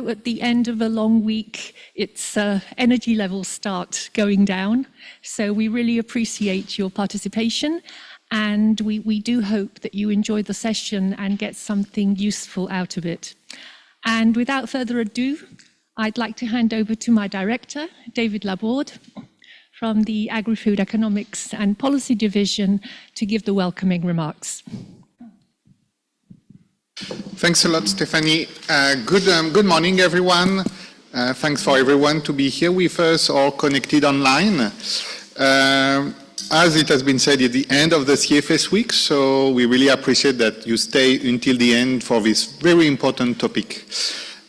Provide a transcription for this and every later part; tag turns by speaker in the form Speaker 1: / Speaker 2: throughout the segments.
Speaker 1: At the end of a long week, its energy levels start going down. So we really appreciate your participation, and we do hope that you enjoy the session and get something useful out of it. And without further ado, I'd like to hand over to my director, David Laborde, from the Agri-Food Economics and Policy Division, to give the welcoming remarks.
Speaker 2: Thanks a lot, Stephanie. Good morning, everyone. Thanks for everyone to be here with us or connected online. As it has been said, at the end of the CFS week, so we really appreciate that you stay until the end for this very important topic.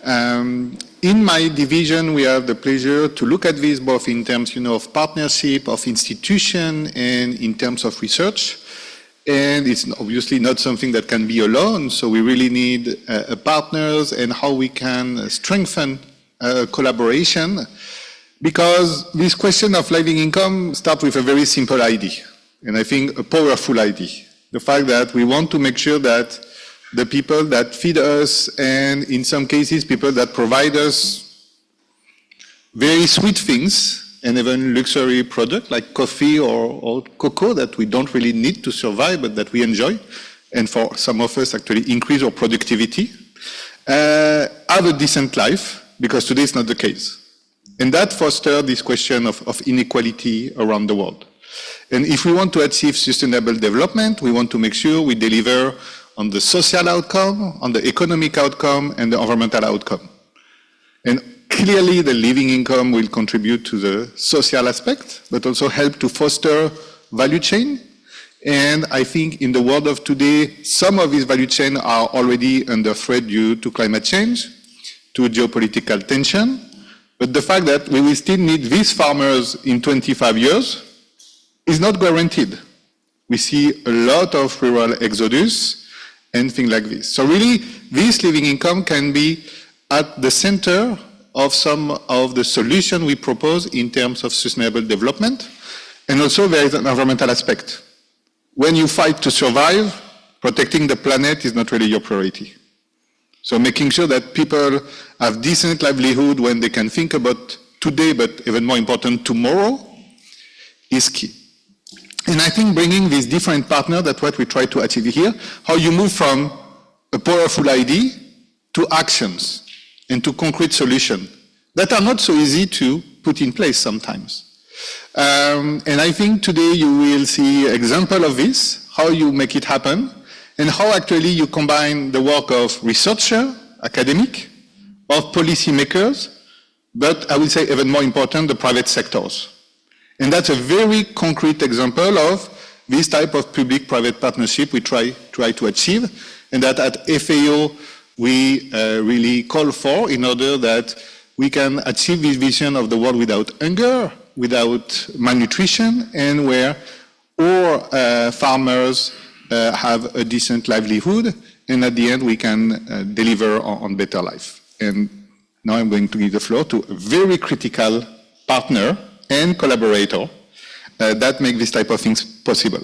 Speaker 2: In my division, we have the pleasure to look at this both in terms, of partnership, of institution, and in terms of research. And it's obviously not something that can be alone, so we really need partners and how we can strengthen collaboration, because this question of living income starts with a very simple idea, and I think a powerful idea. The fact that we want to make sure that the people that feed us, and in some cases people that provide us very sweet things, and even luxury products like coffee or cocoa that we don't really need to survive, but that we enjoy, and for some of us actually increase our productivity, have a decent life, because today is not the case. And that fosters this question of inequality around the world. And if we want to achieve sustainable development, we want to make sure we deliver on the social outcome, on the economic outcome, and the environmental outcome. And clearly, the living income will contribute to the social aspect, but also help to foster value chain. And I think in the world of today, some of these value chains are already under threat due to climate change, to geopolitical tension. But the fact that we will still need these farmers in 25 years is not guaranteed. We see a lot of rural exodus and things like this. So really, this living income can be at the center of some of the solutions we propose in terms of sustainable development. And also there is an environmental aspect. When you fight to survive, protecting the planet is not really your priority. So making sure that people have decent livelihood when they can think about today, but even more important, tomorrow, is key. And I think bringing these different partners, that's what we try to achieve here, how you move from a powerful idea to actions and to concrete solutions that are not so easy to put in place sometimes. And I think today you will see an example of this, how you make it happen, and how actually you combine the work of researcher, academic, of policymakers, but I would say even more important, the private sectors. And that's a very concrete example of this type of public-private partnership we try to achieve, and that at FAO we really call for in order that we can achieve this vision of the world without hunger, without malnutrition, and where all farmers have a decent livelihood, and at the end we can deliver on better life. And now I'm going to give the floor to a very critical partner and collaborator that make this type of things possible.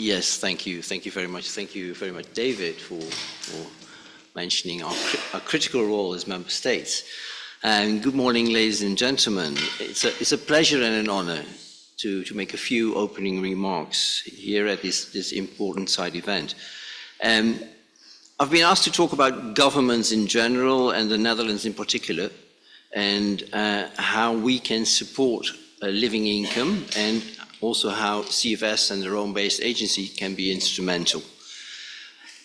Speaker 3: Yes, thank you. Thank you very much. Thank you very much, David, for mentioning our critical role as member states. And good morning, ladies and gentlemen. It's a pleasure and an honor to make a few opening remarks here at this important side event. I've been asked to talk about governments in general and the Netherlands in particular, and how we can support a living income, and also how CFS and the Rome-based agency can be instrumental.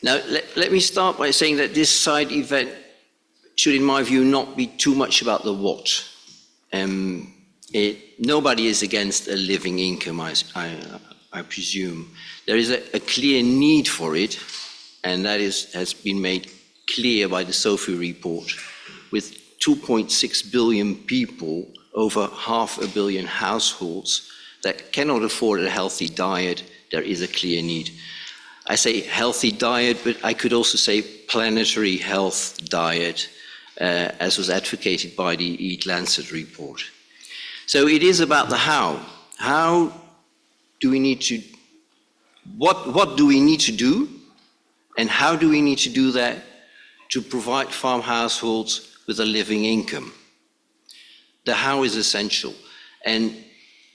Speaker 3: Now, let me start by saying that this side event should, in my view, not be too much about the what. Nobody is against a living income, I presume. There is a clear need for it, and that has been made clear by the SOFI report, with 2.6 billion people, over 500 million households, that cannot afford a healthy diet, there is a clear need. I say healthy diet, but I could also say planetary health diet, as was advocated by the Eat Lancet report. So it is about the how. How do we need to, what do we need to do, and how do we need to do that to provide farm households with a living income? The how is essential. And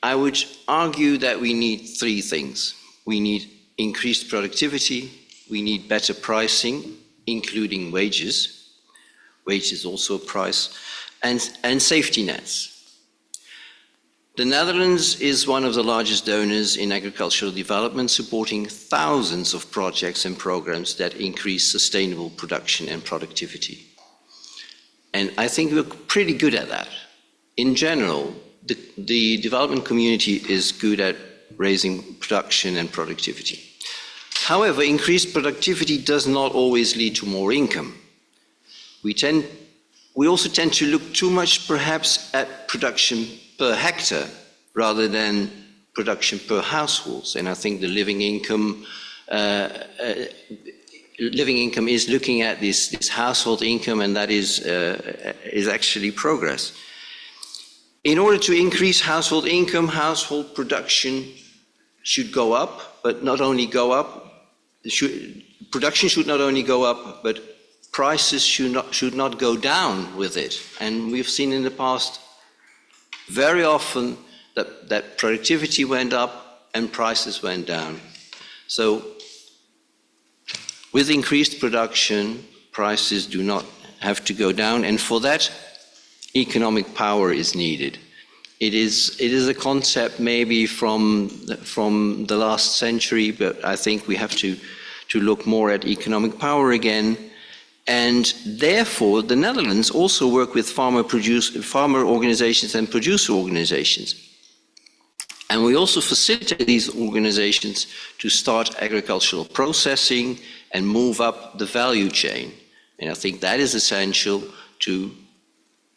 Speaker 3: I would argue that we need three things. We need increased productivity, we need better pricing, including wages. Wage is also a price, and safety nets. The Netherlands is one of the largest donors in agricultural development, supporting thousands of projects and programs that increase sustainable production and productivity. And I think we're pretty good at that. In general, the development community is good at raising production and productivity. However, increased productivity does not always lead to more income. We also tend to look too much perhaps at production per hectare rather than production per household. And I think the living income is looking at this household income, and that is actually progress. In order to increase household income, household production should go up, but not only go up, production should not only go up, but prices should not go down with it. And we've seen in the past very often that productivity went up and prices went down. So with increased production, prices do not have to go down, and for that, economic power is needed. It is a concept maybe from the last century, but I think we have to look more at economic power again. And therefore, the Netherlands also work with farmer organizations and producer organizations. And we also facilitate these organizations to start agricultural processing and move up the value chain. And I think that is essential to,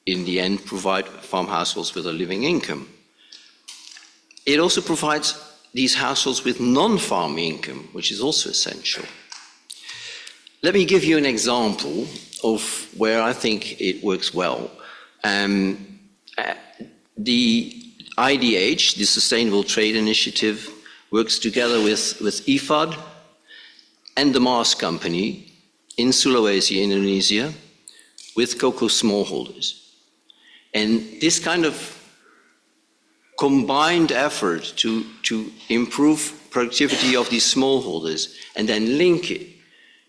Speaker 3: in the end, provide farm households with a living income. It also provides these households with non-farm income, which is also essential. Let me give you an example of where I think it works well. The IDH, the Sustainable Trade Initiative, works together with IFAD and the Mars Company in Sulawesi, Indonesia, with cocoa smallholders. And this kind of combined effort to improve productivity of these smallholders and then link it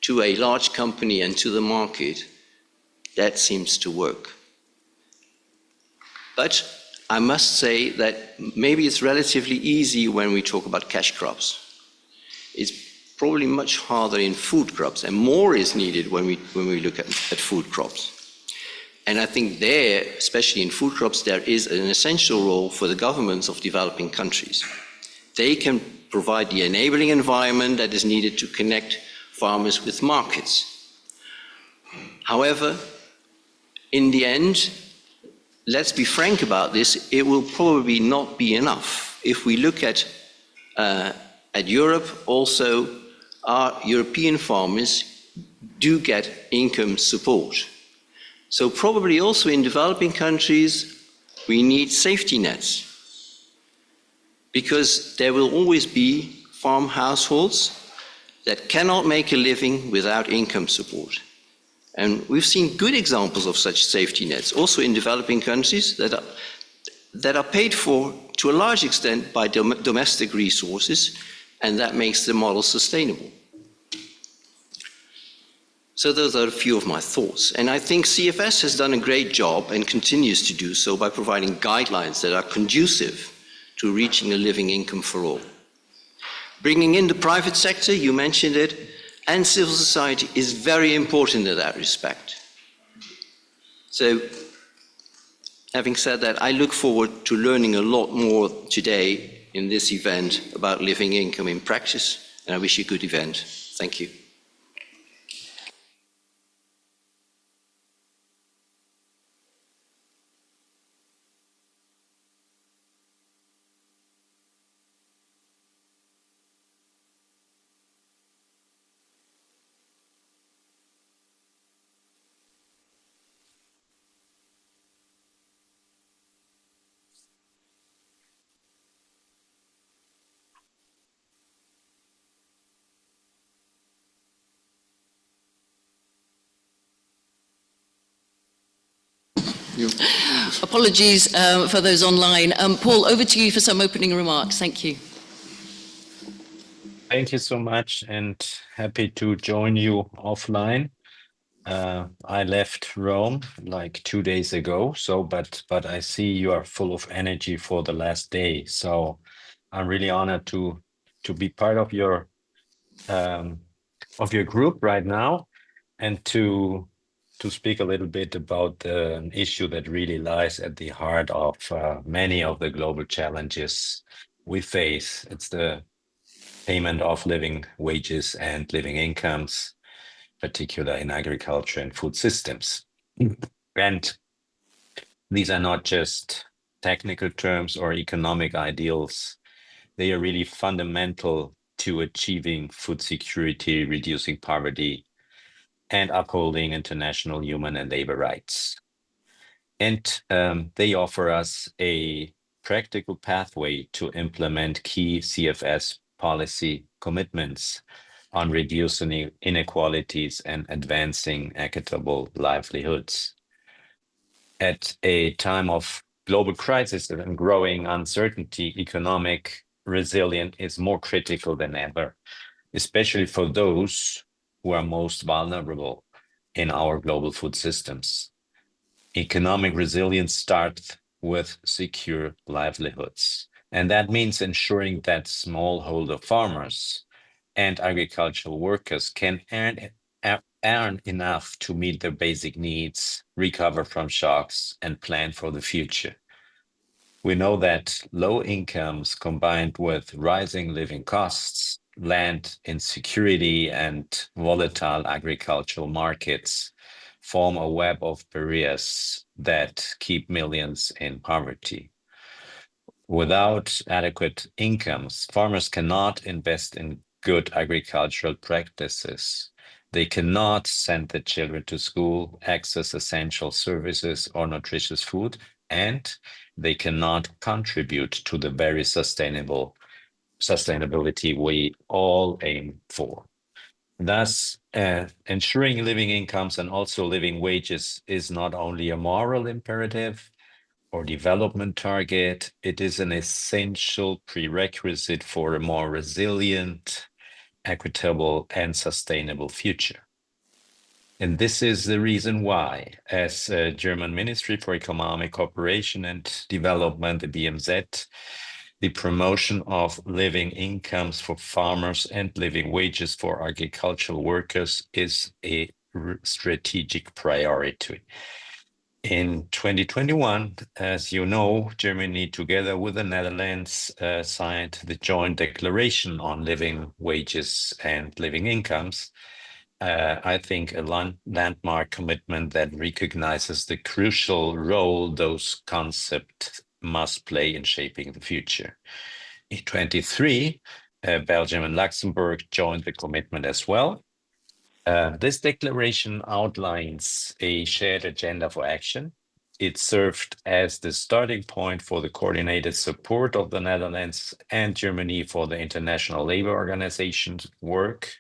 Speaker 3: to a large company and to the market, that seems to work. But I must say that maybe it's relatively easy when we talk about cash crops. It's probably much harder in food crops, and more is needed when we look at food crops. And I think there, especially in food crops, there is an essential role for the governments of developing countries. They can provide the enabling environment that is needed to connect farmers with markets. However, in the end, let's be frank about this, it will probably not be enough. If we look at Europe, also, our European farmers do get income support. So probably also in developing countries, we need safety nets, because there will always be farm households that cannot make a living without income support. And we've seen good examples of such safety nets, also in developing countries that are paid for to a large extent by domestic resources, and that makes the model sustainable. So those are a few of my thoughts. And I think CFS has done a great job and continues to do so by providing guidelines that are conducive to reaching a living income for all. Bringing in the private sector, you mentioned it, and civil society is very important in that respect. So, having said that, I look forward to learning a lot more today in this event about living income in practice, and I wish you a good event. Thank you.
Speaker 2: You.
Speaker 4: Apologies for those online. Paul, over to you for some opening remarks. Thank you.
Speaker 5: Thank you so much, and happy to join you offline. I left Rome like 2 days ago, but I see you are full of energy for the last day. So I'm really honored to be part of your group right now, and to speak a little bit about an issue that really lies at the heart of many of the global challenges we face. It's the payment of living wages and living incomes, particularly in agriculture and food systems. And these are not just technical terms or economic ideals. They are really fundamental to achieving food security, reducing poverty, and upholding international human and labor rights. And they offer us a practical pathway to implement key CFS policy commitments on reducing inequalities and advancing equitable livelihoods. At a time of global crisis and growing uncertainty, economic resilience is more critical than ever, especially for those who are most vulnerable in our global food systems. Economic resilience starts with secure livelihoods. And that means ensuring that smallholder farmers and agricultural workers can earn enough to meet their basic needs, recover from shocks, and plan for the future. We know that low incomes combined with rising living costs, land insecurity, and volatile agricultural markets form a web of barriers that keep millions in poverty. Without adequate incomes, farmers cannot invest in good agricultural practices. They cannot send their children to school, access essential services or nutritious food, and they cannot contribute to the very sustainability we all aim for. Thus, ensuring living incomes and also living wages is not only a moral imperative or development target, it is an essential prerequisite for a more resilient, equitable, and sustainable future. And this is the reason why, as German Ministry for Economic Cooperation and Development, the BMZ, the promotion of living incomes for farmers and living wages for agricultural workers is a strategic priority. In 2021, as you know, Germany, together with the Netherlands, signed the joint declaration on living wages and living incomes. I think a landmark commitment that recognizes the crucial role those concepts must play in shaping the future. In 2023, Belgium and Luxembourg joined the commitment as well. This declaration outlines a shared agenda for action. It served as the starting point for the coordinated support of the Netherlands and Germany for the International Labour Organization's work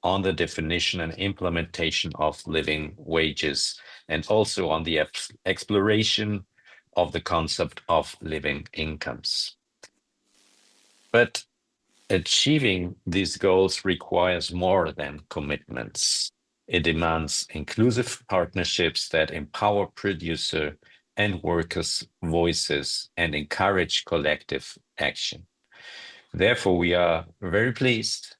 Speaker 5: on the definition and implementation of living wages, and also on the exploration of the concept of living incomes. But achieving these goals requires more than commitments. It demands inclusive partnerships that empower producer and workers' voices and encourage collective action. Therefore, we are very pleased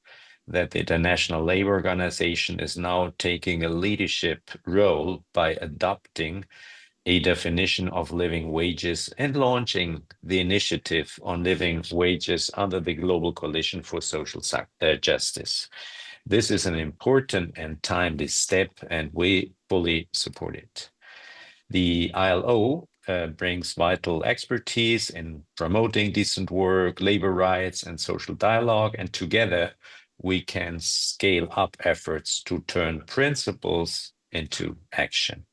Speaker 5: that the International Labour Organization is now taking a leadership role by adopting a definition of living wages and launching the initiative on living wages under the Global Coalition for Social Justice. This is an important and timely step, and we fully support it. The ILO brings vital expertise in promoting decent work, labor rights, and social dialogue, and together we can scale up efforts to turn principles into action.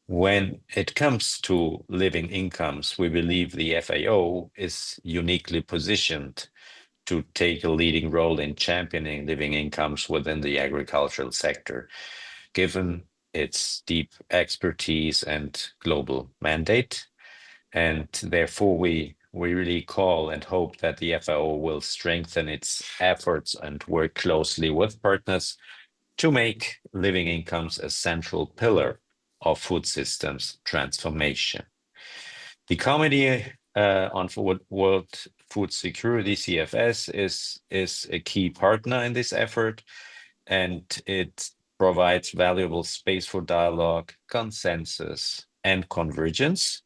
Speaker 5: When it comes to living incomes, we believe the FAO is uniquely positioned to take a leading role in championing living incomes within the agricultural sector, given its deep expertise and global mandate. And therefore, we really call and hope that the FAO will strengthen its efforts and work closely with partners to make living incomes a central pillar of food systems transformation. The Committee on World Food Security, CFS, is a key partner in this effort, and it provides valuable space for dialogue, consensus, and convergence,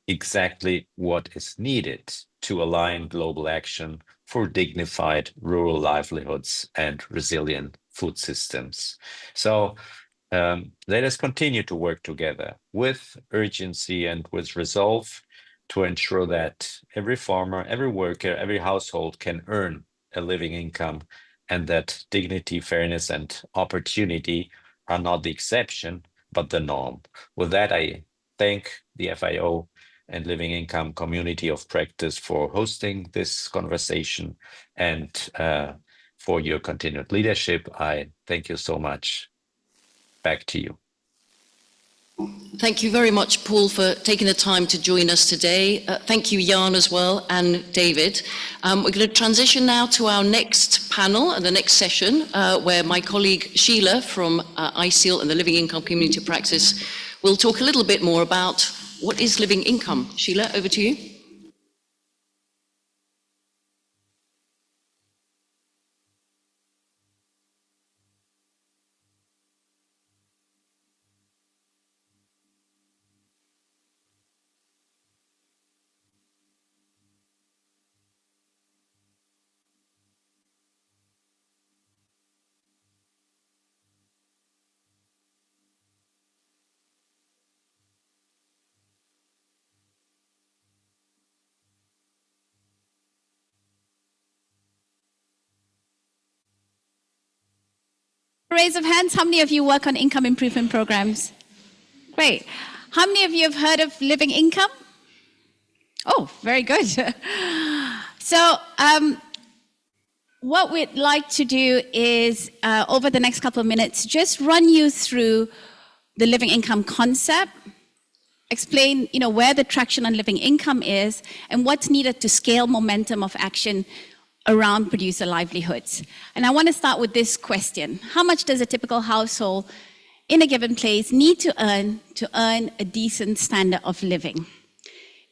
Speaker 5: exactly what is needed to align global action for dignified rural livelihoods and resilient food systems. So let us continue to work together with urgency and with resolve to ensure that every farmer, every worker, every household can earn a living income, and that dignity, fairness, and opportunity are not the exception, but the norm. With that, I thank the FAO and Living Income Community of Practice for hosting this conversation and for your continued leadership. I thank you so much. Back to you.
Speaker 4: Thank you very much, Paul, for taking the time to join us today. Thank you, Jan, as well, and David. We're going to transition now to our next panel and the next session, where my colleague Sheila from ICIL and the Living Income Community Practice will talk a little bit more about what is living income. Sheila, over to you.
Speaker 6: Raise of hands, how many of you work on income improvement programs? Great. How many of you have heard of living income? Oh, very good. So what we'd like to do is, over the next couple of minutes, just run you through the living income concept, explain where the traction on living income is, and what's needed to scale momentum of action around producer livelihoods. And I want to start with this question. How much does a typical household in a given place need to earn a decent standard of living?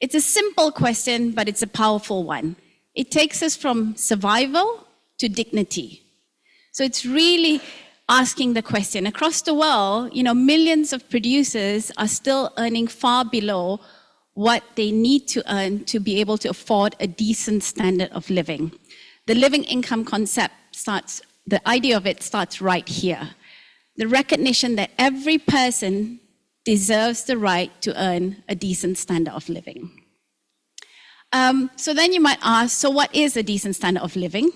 Speaker 6: It's a simple question, but it's a powerful one. It takes us from survival to dignity. So it's really asking the question. Across the world, millions of producers are still earning far below what they need to earn to be able to afford a decent standard of living. The living income concept the idea of it starts right here. The recognition that every person deserves the right to earn a decent standard of living. So then you might ask, so what is a decent standard of living?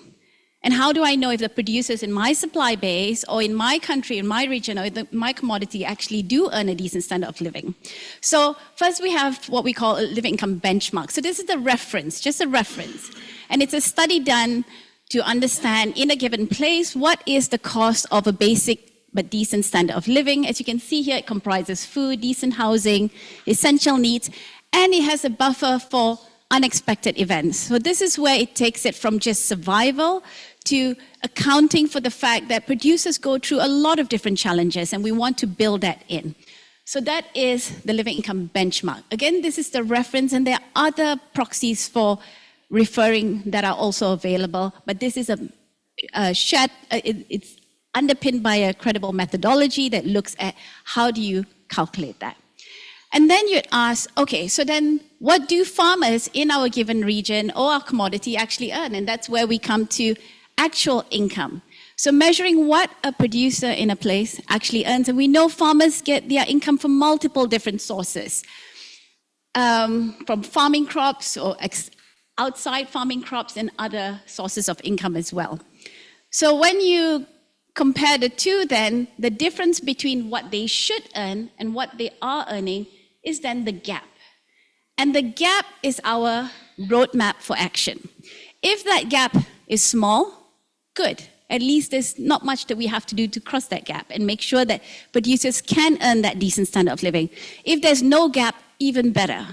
Speaker 6: And how do I know if the producers in my supply base or in my country, in my region, or my commodity actually do earn a decent standard of living? So first we have what we call a living income benchmark. So this is the reference, just a reference. And it's a study done to understand in a given place, what is the cost of a basic but decent standard of living. As you can see here, it comprises food, decent housing, essential needs, and it has a buffer for unexpected events. So this is where it takes it from just survival to accounting for the fact that producers go through a lot of different challenges, and we want to build that in. So that is the living income benchmark. Again, this is the reference, and there are other proxies for referring that are also available, but this is it's underpinned by a credible methodology that looks at how do you calculate that. And then you'd ask, okay, so then what do farmers in our given region or our commodity actually earn? And that's where we come to actual income. So measuring what a producer in a place actually earns. And we know farmers get their income from multiple different sources, from farming crops or outside farming crops and other sources of income as well. So when you compare the two, then the difference between what they should earn and what they are earning is then the gap. And the gap is our roadmap for action. If that gap is small, good. at least there's not much that we have to do to cross that gap and make sure that producers can earn that decent standard of living. If there's no gap, even better.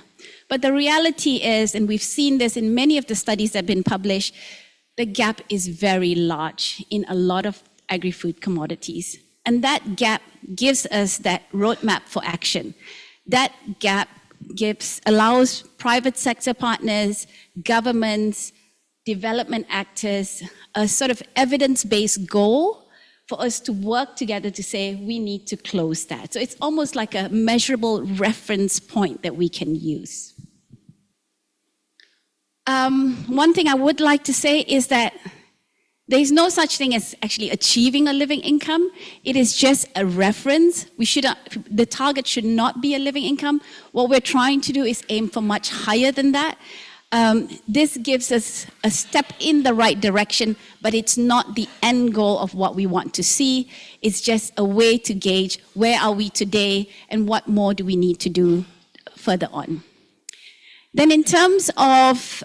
Speaker 6: But the reality is, and we've seen this in many of the studies that have been published, the gap is very large in a lot of agri-food commodities. And that gap gives us that roadmap for action. That gap allows private sector partners, governments, development actors, a sort of evidence-based goal for us to work together to say we need to close that. So it's almost like a measurable reference point that we can use. One thing I would like to say is that there's no such thing as actually achieving a living income. It is just a reference. The target should not be a living income. What we're trying to do is aim for much higher than that. This gives us a step in the right direction, but it's not the end goal of what we want to see. It's just a way to gauge where are we today and what more do we need to do further on. Then in terms of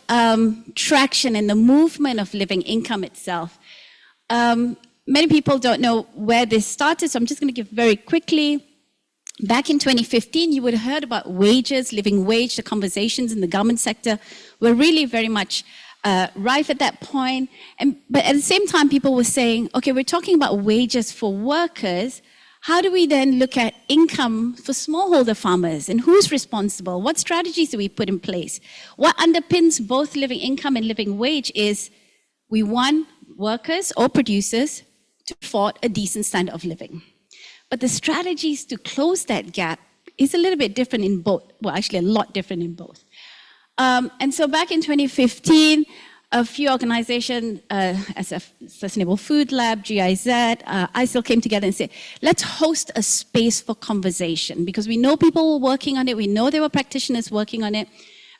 Speaker 6: traction and the movement of living income itself, many people don't know where this started, so I'm just going to give very quickly. Back in 2015, you would have heard about wages, living wage. The conversations in the government sector were really very much rife at that point. But at the same time, people were saying, okay, we're talking about wages for workers. How do we then look at income for smallholder farmers? And who's responsible? What strategies do we put in place? What underpins both living income and living wage is we want workers or producers to afford a decent standard of living. But the strategies to close that gap is a little bit different in both. Well, actually a lot different in both. And so back in 2015, a few organizations, as a Sustainable Food Lab, GIZ, ISIL came together and said, let's host a space for conversation, because we know people were working on it, we know there were practitioners working on it,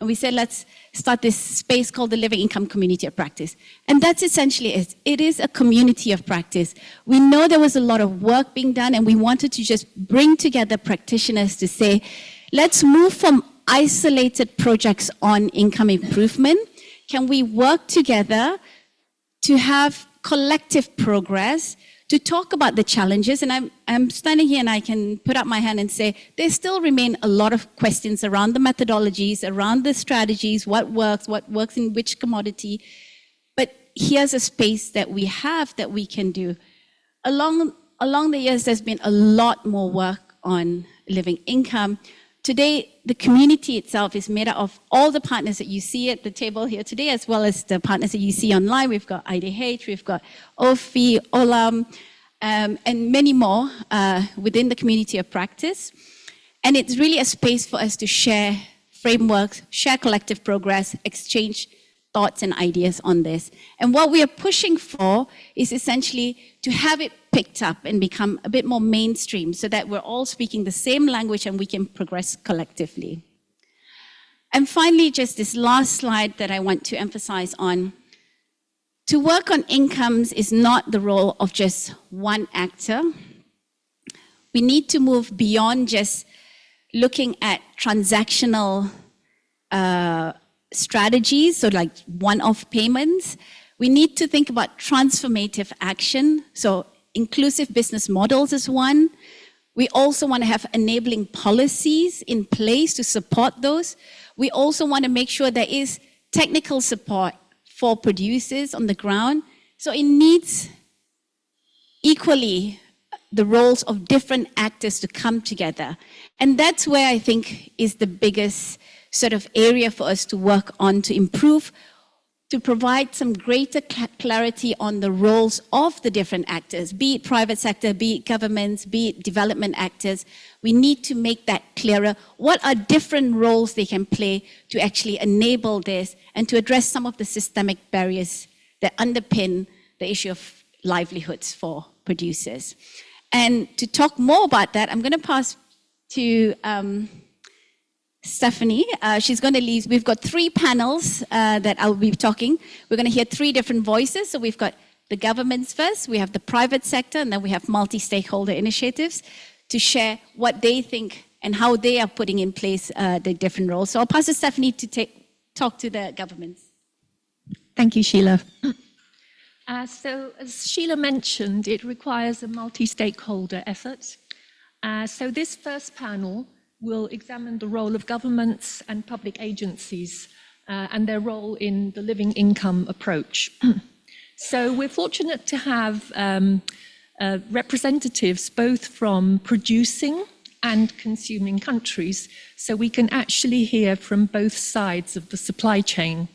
Speaker 6: and we said, let's start this space called the Living Income Community of Practice. And that's essentially it. It is a community of practice. We know there was a lot of work being done, and we wanted to just bring together practitioners to say, let's move from isolated projects on income improvement. Can we work together to have collective progress, to talk about the challenges? And I'm standing here and I can put up my hand and say, there still remain a lot of questions around the methodologies, around the strategies, what works in which commodity. But here's a space that we have that we can do. Along the years, there's been a lot more work on living income. Today, the community itself is made up of all the partners that you see at the table here today, as well as the partners that you see online. We've got IDH, we've got OFI, OLAM, and many more within the community of practice. And it's really a space for us to share frameworks, share collective progress, exchange thoughts and ideas on this. And what we are pushing for is essentially to have it picked up and become a bit more mainstream so that we're all speaking the same language and we can progress collectively. And finally, just this last slide that I want to emphasize on. To work on incomes is not the role of just one actor. We need to move beyond just looking at transactional strategies, so like one-off payments. We need to think about transformative action. So inclusive business models is one. We also want to have enabling policies in place to support those. We also want to make sure there is technical support for producers on the ground. So it needs equally the roles of different actors to come together. And that's where I think is the biggest sort of area for us to work on to improve, to provide some greater clarity on the roles of the different actors, be it private sector, be it governments, be it development actors. We need to make that clearer. What are different roles they can play to actually enable this and to address some of the systemic barriers that underpin the issue of livelihoods for producers. And to talk more about that, I'm going to pass to Stephanie. She's going to lead. We've got 3 panels that I'll be talking. We're going to hear 3 different voices. So we've got the governments first, we have the private sector, and then we have multi-stakeholder initiatives to share what they think and how they are putting in place the different roles. So I'll pass to Stephanie to talk to the governments.
Speaker 1: Thank you, Sheila. So as Sheila mentioned, it requires a multi-stakeholder effort. So this first panel will examine the role of governments and public agencies and their role in the living income approach. So we're fortunate to have representatives both from producing and consuming countries, so we can actually hear from both sides of the supply chain.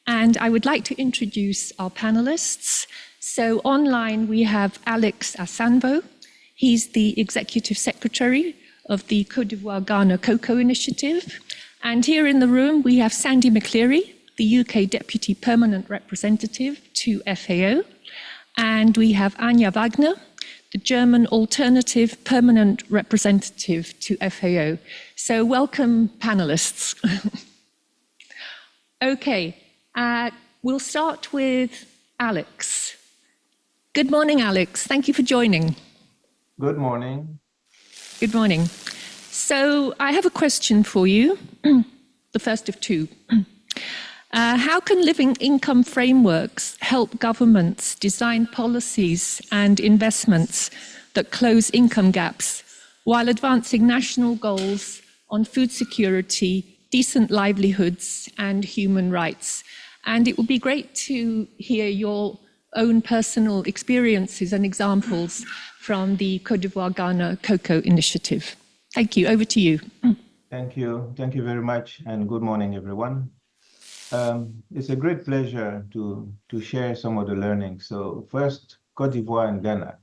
Speaker 1: And I would like to introduce our panelists. So online we have Alex Asanvo. He's the Executive Secretary of the Côte d'Ivoire Ghana Cocoa Initiative. And here in the room we have Sandy McCleary, the UK Deputy Permanent Representative to FAO. And we have Anja Wagner, the German Alternative Permanent Representative to FAO. So welcome, panelists. Okay. We'll start with Alex. Good morning, Alex. Thank you for joining.
Speaker 7: Good morning.
Speaker 1: Good morning. So I have a question for you, the first of two. How can living income frameworks help governments design policies and investments that close income gaps while advancing national goals on food security, decent livelihoods, and human rights? And it would be great to hear your own personal experiences and examples from the Côte d'Ivoire Ghana Cocoa Initiative. Thank you. Over to you.
Speaker 7: Thank you. Thank you very much. And good morning, everyone. It's a great pleasure to share some of the learnings. So first, Côte d'Ivoire and Ghana,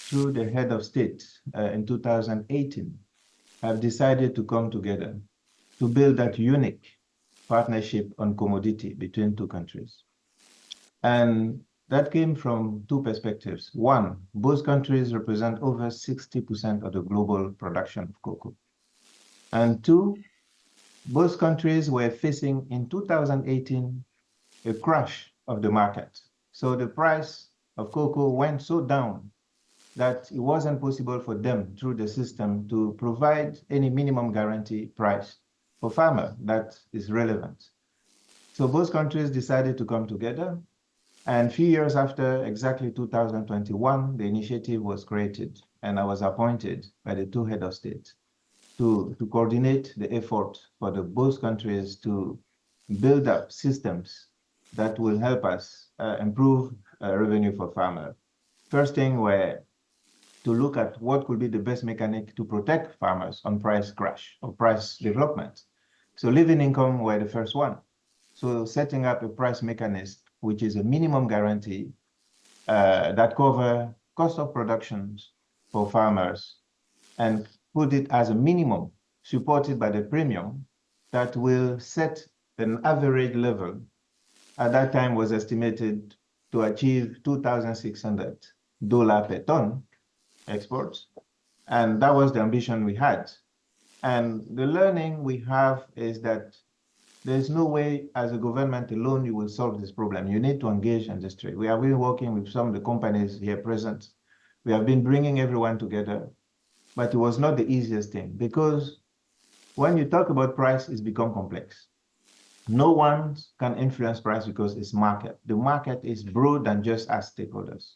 Speaker 7: through the head of state in 2018, have decided to come together to build that unique partnership on commodity between two countries. And that came from two perspectives. One, both countries represent over 60% of the global production of cocoa. And two, both countries were facing in 2018 a crash of the market. So the price of cocoa went so down that it wasn't possible for them through the system to provide any minimum guarantee price for farmer that is relevant. So both countries decided to come together, and a few years after, exactly 2021, the initiative was created, and I was appointed by the two head of state to coordinate the effort for the both countries to build up systems that will help us improve revenue for farmers. First thing were to look at what could be the best mechanic to protect farmers on price crash or price development. So living income were the first one. So setting up a price mechanism, which is a minimum guarantee that cover cost of production for farmers and put it as a minimum supported by the premium that will set an average level. At that time was estimated to achieve $2,600 per ton exports. And that was the ambition we had. And the learning we have is that there's no way as a government alone you will solve this problem. You need to engage industry. We have been working with some of the companies here present. We have been bringing everyone together, but it was not the easiest thing because when you talk about price, it's become complex. No one can influence price because it's market. The market is broad than just as stakeholders.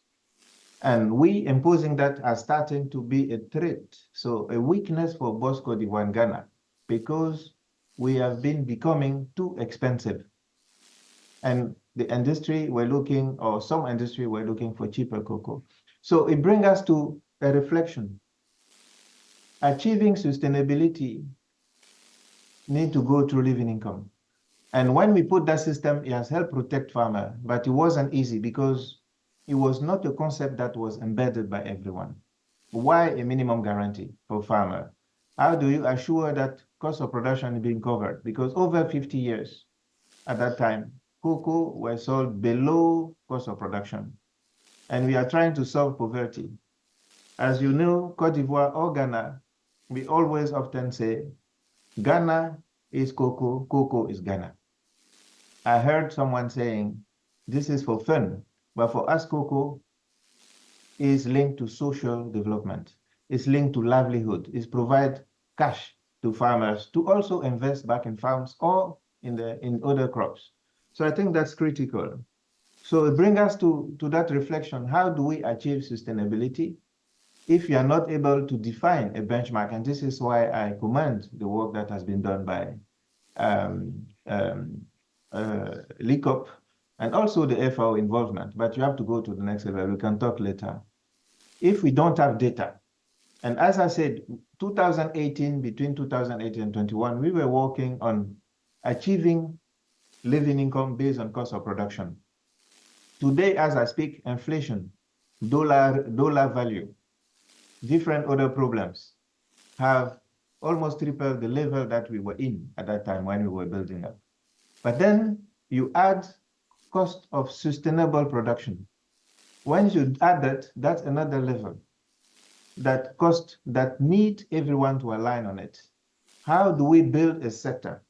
Speaker 7: And we imposing that are starting to be a threat. So a weakness for both Côte d'Ivoire and Ghana because we have been becoming too expensive. And the industry were looking, or some industry were looking for cheaper cocoa. So it brings us to a reflection. Achieving sustainability need to go through living income. And when we put that system, it has helped protect farmer, but it wasn't easy because it was not a concept that was embedded by everyone. Why a minimum guarantee for farmer? How do you assure that cost of production is being covered? Because over 50 years at that time, cocoa was sold below cost of production. And we are trying to solve poverty. As you know, Côte d'Ivoire or Ghana, we always often say, Ghana is cocoa, cocoa is Ghana. I heard someone saying, this is for fun, but for us, cocoa is linked to social development. It's linked to livelihood. It's provide cash to farmers to also invest back in farms or in other crops. So I think that's critical. So it brings us to that reflection. How do we achieve sustainability if you are not able to define a benchmark? And this is why I commend the work that has been done by LICOP and also the FAO involvement. But you have to go to the next level. We can talk later. If we don't have data, and as I said, 2018, between 2018 and 21, we were working on achieving living income based on cost of production. Today, as I speak, inflation, dollar value, different other problems have almost tripled the level that we were in at that time when we were building up. But then you add cost of sustainable production. Once you add that, that's another level. That cost that need everyone to align on it. How do we build a sector?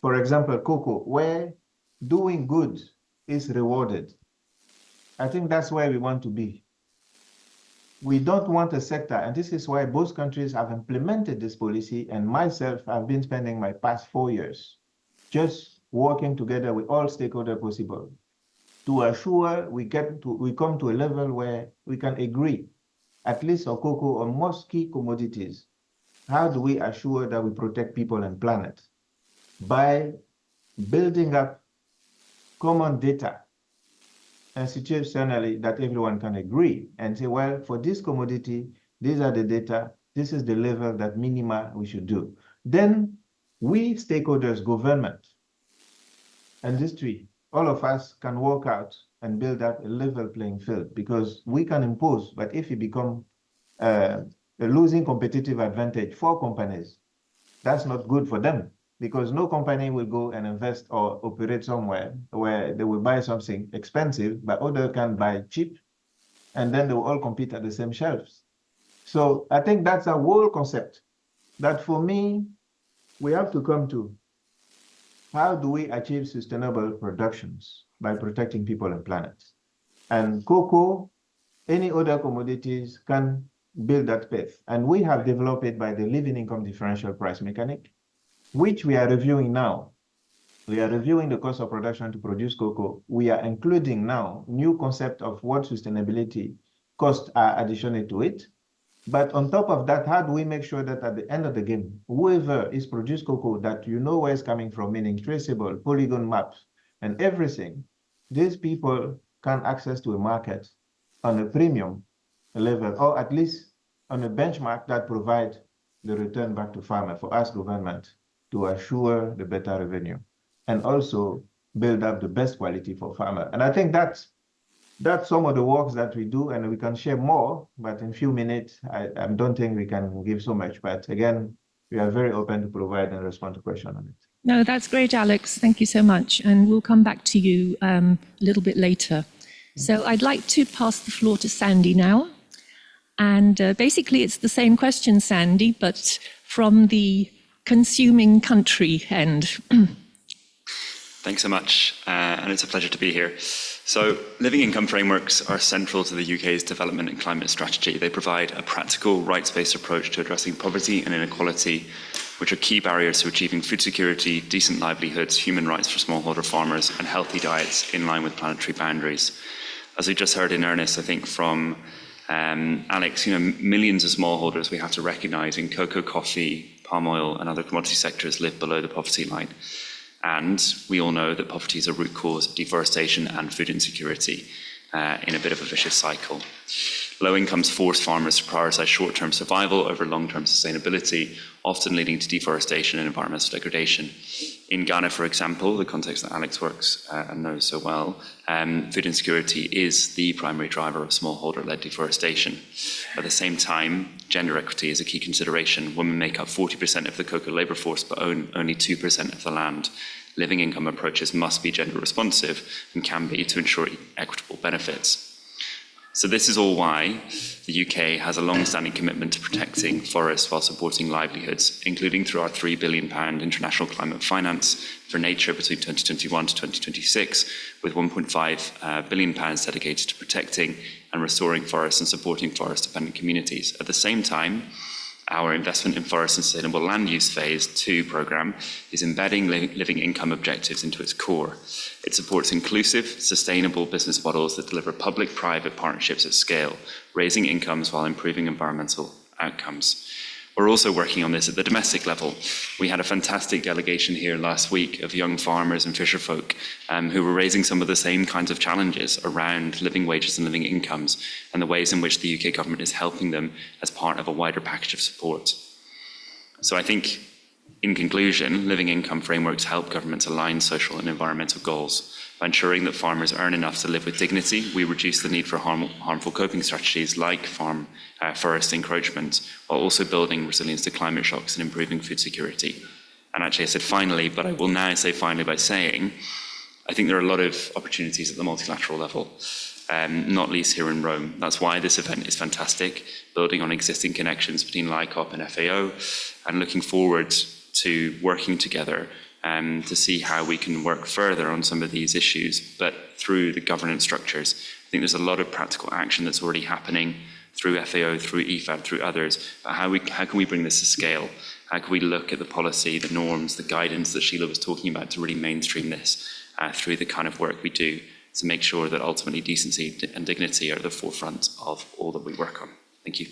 Speaker 7: For example, cocoa, where doing good is rewarded. I think that's where we want to be. We don't want a sector, and this is why both countries have implemented this policy, and myself, I've been spending my past 4 years just working together with all stakeholders possible to assure we come to a level where we can agree, at least on cocoa, on most key commodities. How do we assure that we protect people and planet? By building up common data institutionally that everyone can agree and say, well, for this commodity, these are the data, this is the level that minima we should do. Then we stakeholders, government, industry, all of us can work out and build up a level playing field, because we can impose, but if you become a losing competitive advantage for companies, that's not good for them, because no company will go and invest or operate somewhere where they will buy something expensive, but others can buy cheap, and then they will all compete at the same shelves. So I think that's a whole concept that for me, we have to come to. How do we achieve sustainable productions by protecting people and planet? And cocoa, any other commodities can build that path. And we have developed it by the living income differential price mechanic, which we are reviewing now. We are reviewing the cost of production to produce cocoa. We are including now new concept of what sustainability costs are additional to it. But on top of that, how do we make sure that at the end of the game, whoever is produced cocoa, that you know where it's coming from, meaning traceable, polygon maps, and everything, these people can access to a market on a premium level, or at least on a benchmark that provide the return back to farmer for us government to assure the better revenue and also build up the best quality for farmer. And I think that's some of the works that we do, and we can share more, but in a few minutes, I don't think we can give so much. But again, we are very open to provide and respond to questions on it.
Speaker 1: No, that's great, Alex. Thank you so much. And we'll come back to you a little bit later. So I'd like to pass the floor to Sandy now. And basically, it's the same question, Sandy, but from the consuming country end.
Speaker 8: Thanks so much, and it's a pleasure to be here. So, living income frameworks are central to the UK's development and climate strategy. They provide a practical, rights-based approach to addressing poverty and inequality, which are key barriers to achieving food security, decent livelihoods, human rights for smallholder farmers, and healthy diets in line with planetary boundaries. As we just heard in earnest, I think from Alex, millions of smallholders we have to recognise in cocoa, coffee, palm oil, and other commodity sectors live below the poverty line. And we all know that poverty is a root cause of deforestation and food insecurity in a bit of a vicious cycle. Low incomes force farmers to prioritise short-term survival over long-term sustainability, often leading to deforestation and environmental degradation. In Ghana, for example, the context that Alex works and knows so well, food insecurity is the primary driver of smallholder-led deforestation. At the same time, gender equity is a key consideration. Women make up 40% of the cocoa labour force, but own only 2% of the land. Living income approaches must be gender responsive and can be to ensure equitable benefits. So this is all why the UK has a long-standing commitment to protecting forests while supporting livelihoods, including through our £3 billion international climate finance for nature between 2021 to 2026, with £1.5 billion dedicated to protecting and restoring forests and supporting forest-dependent communities. At the same time, Our Investment in Forest and Sustainable Land Use Phase 2 programme is embedding living income objectives into its core. It supports inclusive, sustainable business models that deliver public-private partnerships at scale, raising incomes while improving environmental outcomes. We're also working on this at the domestic level. We had a fantastic delegation here last week of young farmers and fisherfolk who were raising some of the same kinds of challenges around living wages and living incomes and the ways in which the UK government is helping them as part of a wider package of support. So I think, in conclusion, living income frameworks help governments align social and environmental goals. By ensuring that farmers earn enough to live with dignity, we reduce the need for harmful coping strategies like forest encroachment, while also building resilience to climate shocks and improving food security. And actually, I said finally, but I will now say finally by saying, I think there are a lot of opportunities at the multilateral level, not least here in Rome. That's why this event is fantastic, building on existing connections between LICOP and FAO, and looking forward to working together to see how we can work further on some of these issues, but through the governance structures. I think there's a lot of practical action that's already happening through FAO, through EFAB, through others, but how can we bring this to scale? How can we look at the policy, the norms, the guidance that Sheila was talking about to really mainstream this through the kind of work we do to make sure that ultimately decency and dignity are at the forefront of all that we work on. Thank you.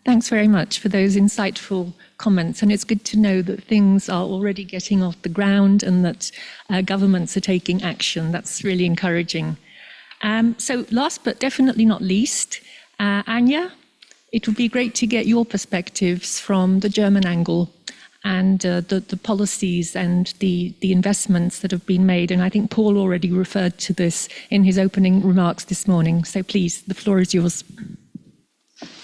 Speaker 1: Thanks very much for those insightful comments. And it's good to know that things are already getting off the ground and that governments are taking action. That's really encouraging. So last but definitely not least, Anja, it would be great to get your perspectives from the German angle and the policies and the investments that have been made. And I think Paul already referred to this in his opening remarks this morning. So please, the floor is yours.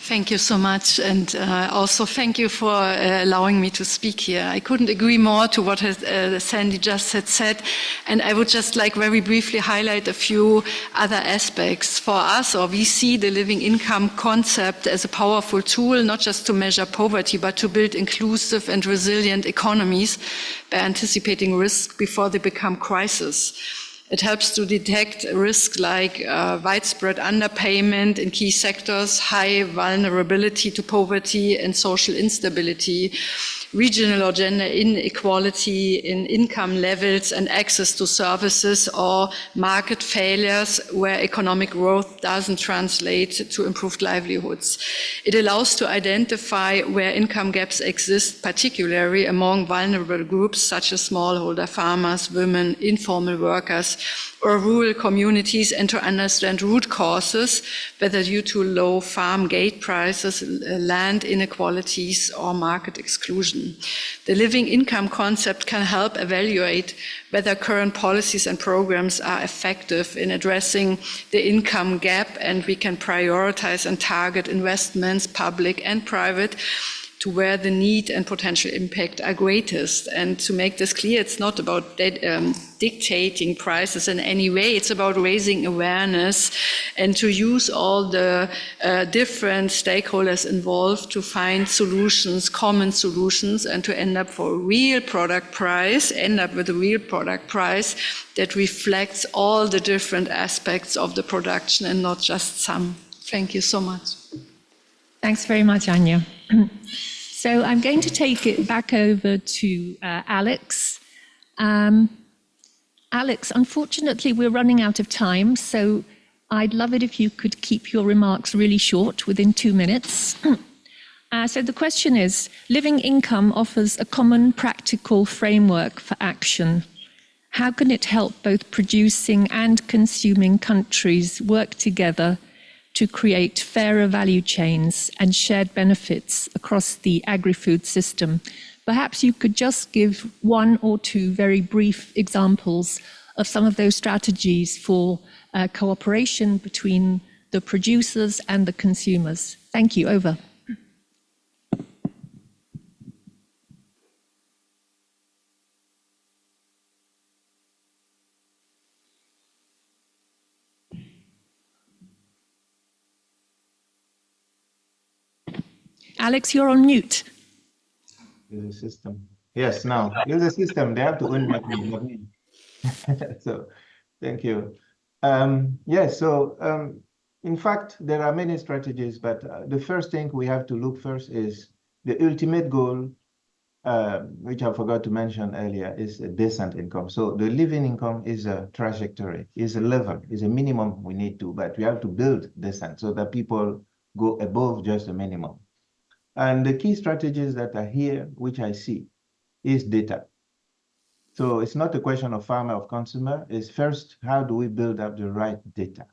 Speaker 9: Thank you so much, and also thank you for allowing me to speak here. I couldn't agree more to what Sandy just had said, and I would just like very briefly highlight a few other aspects. For us, or we see the living income concept as a powerful tool, not just to measure poverty, but to build inclusive and resilient economies by anticipating risk before they become crisis. It helps to detect risks like widespread underpayment in key sectors, high vulnerability to poverty and social instability, regional or gender inequality in income levels and access to services, or market failures where economic growth doesn't translate to improved livelihoods. It allows to identify where income gaps exist, particularly among vulnerable groups such as smallholder farmers, women, informal workers, or rural communities, and to understand root causes, whether due to low farm gate prices, land inequalities, or market exclusion. The living income concept can help evaluate whether current policies and programs are effective in addressing the income gap, and we can prioritize and target investments, public and private, to where the need and potential impact are greatest. And to make this clear, it's not about dictating prices in any way, it's about raising awareness and to use all the different stakeholders involved to find solutions, common solutions, and to end up with a real product price that reflects all the different aspects of the production and not just some. Thank you so much.
Speaker 1: Thanks very much, Anja. So I'm going to take it back over to Alex. Alex, unfortunately, we're running out of time, so I'd love it if you could keep your remarks really short, within 2 minutes. So the question is, living income offers a common practical framework for action. How can it help both producing and consuming countries work together to create fairer value chains and shared benefits across the agri-food system? Perhaps you could just give 1 or 2 very brief examples of some of those strategies for cooperation between the producers and the consumers. Thank you. Over. Alex, you're on mute.
Speaker 7: Use the system. Yes, now use the system. They have to unmute me, not me. So, thank you. In fact, there are many strategies, but the first thing we have to look first is the ultimate goal, which I forgot to mention earlier, is a decent income. So the living income is a trajectory, is a level, is a minimum we need to, but we have to build decent so that people go above just the minimum. And the key strategies that are here, which I see, is data. So it's not a question of farmer or consumer, it's first, how do we build up the right data?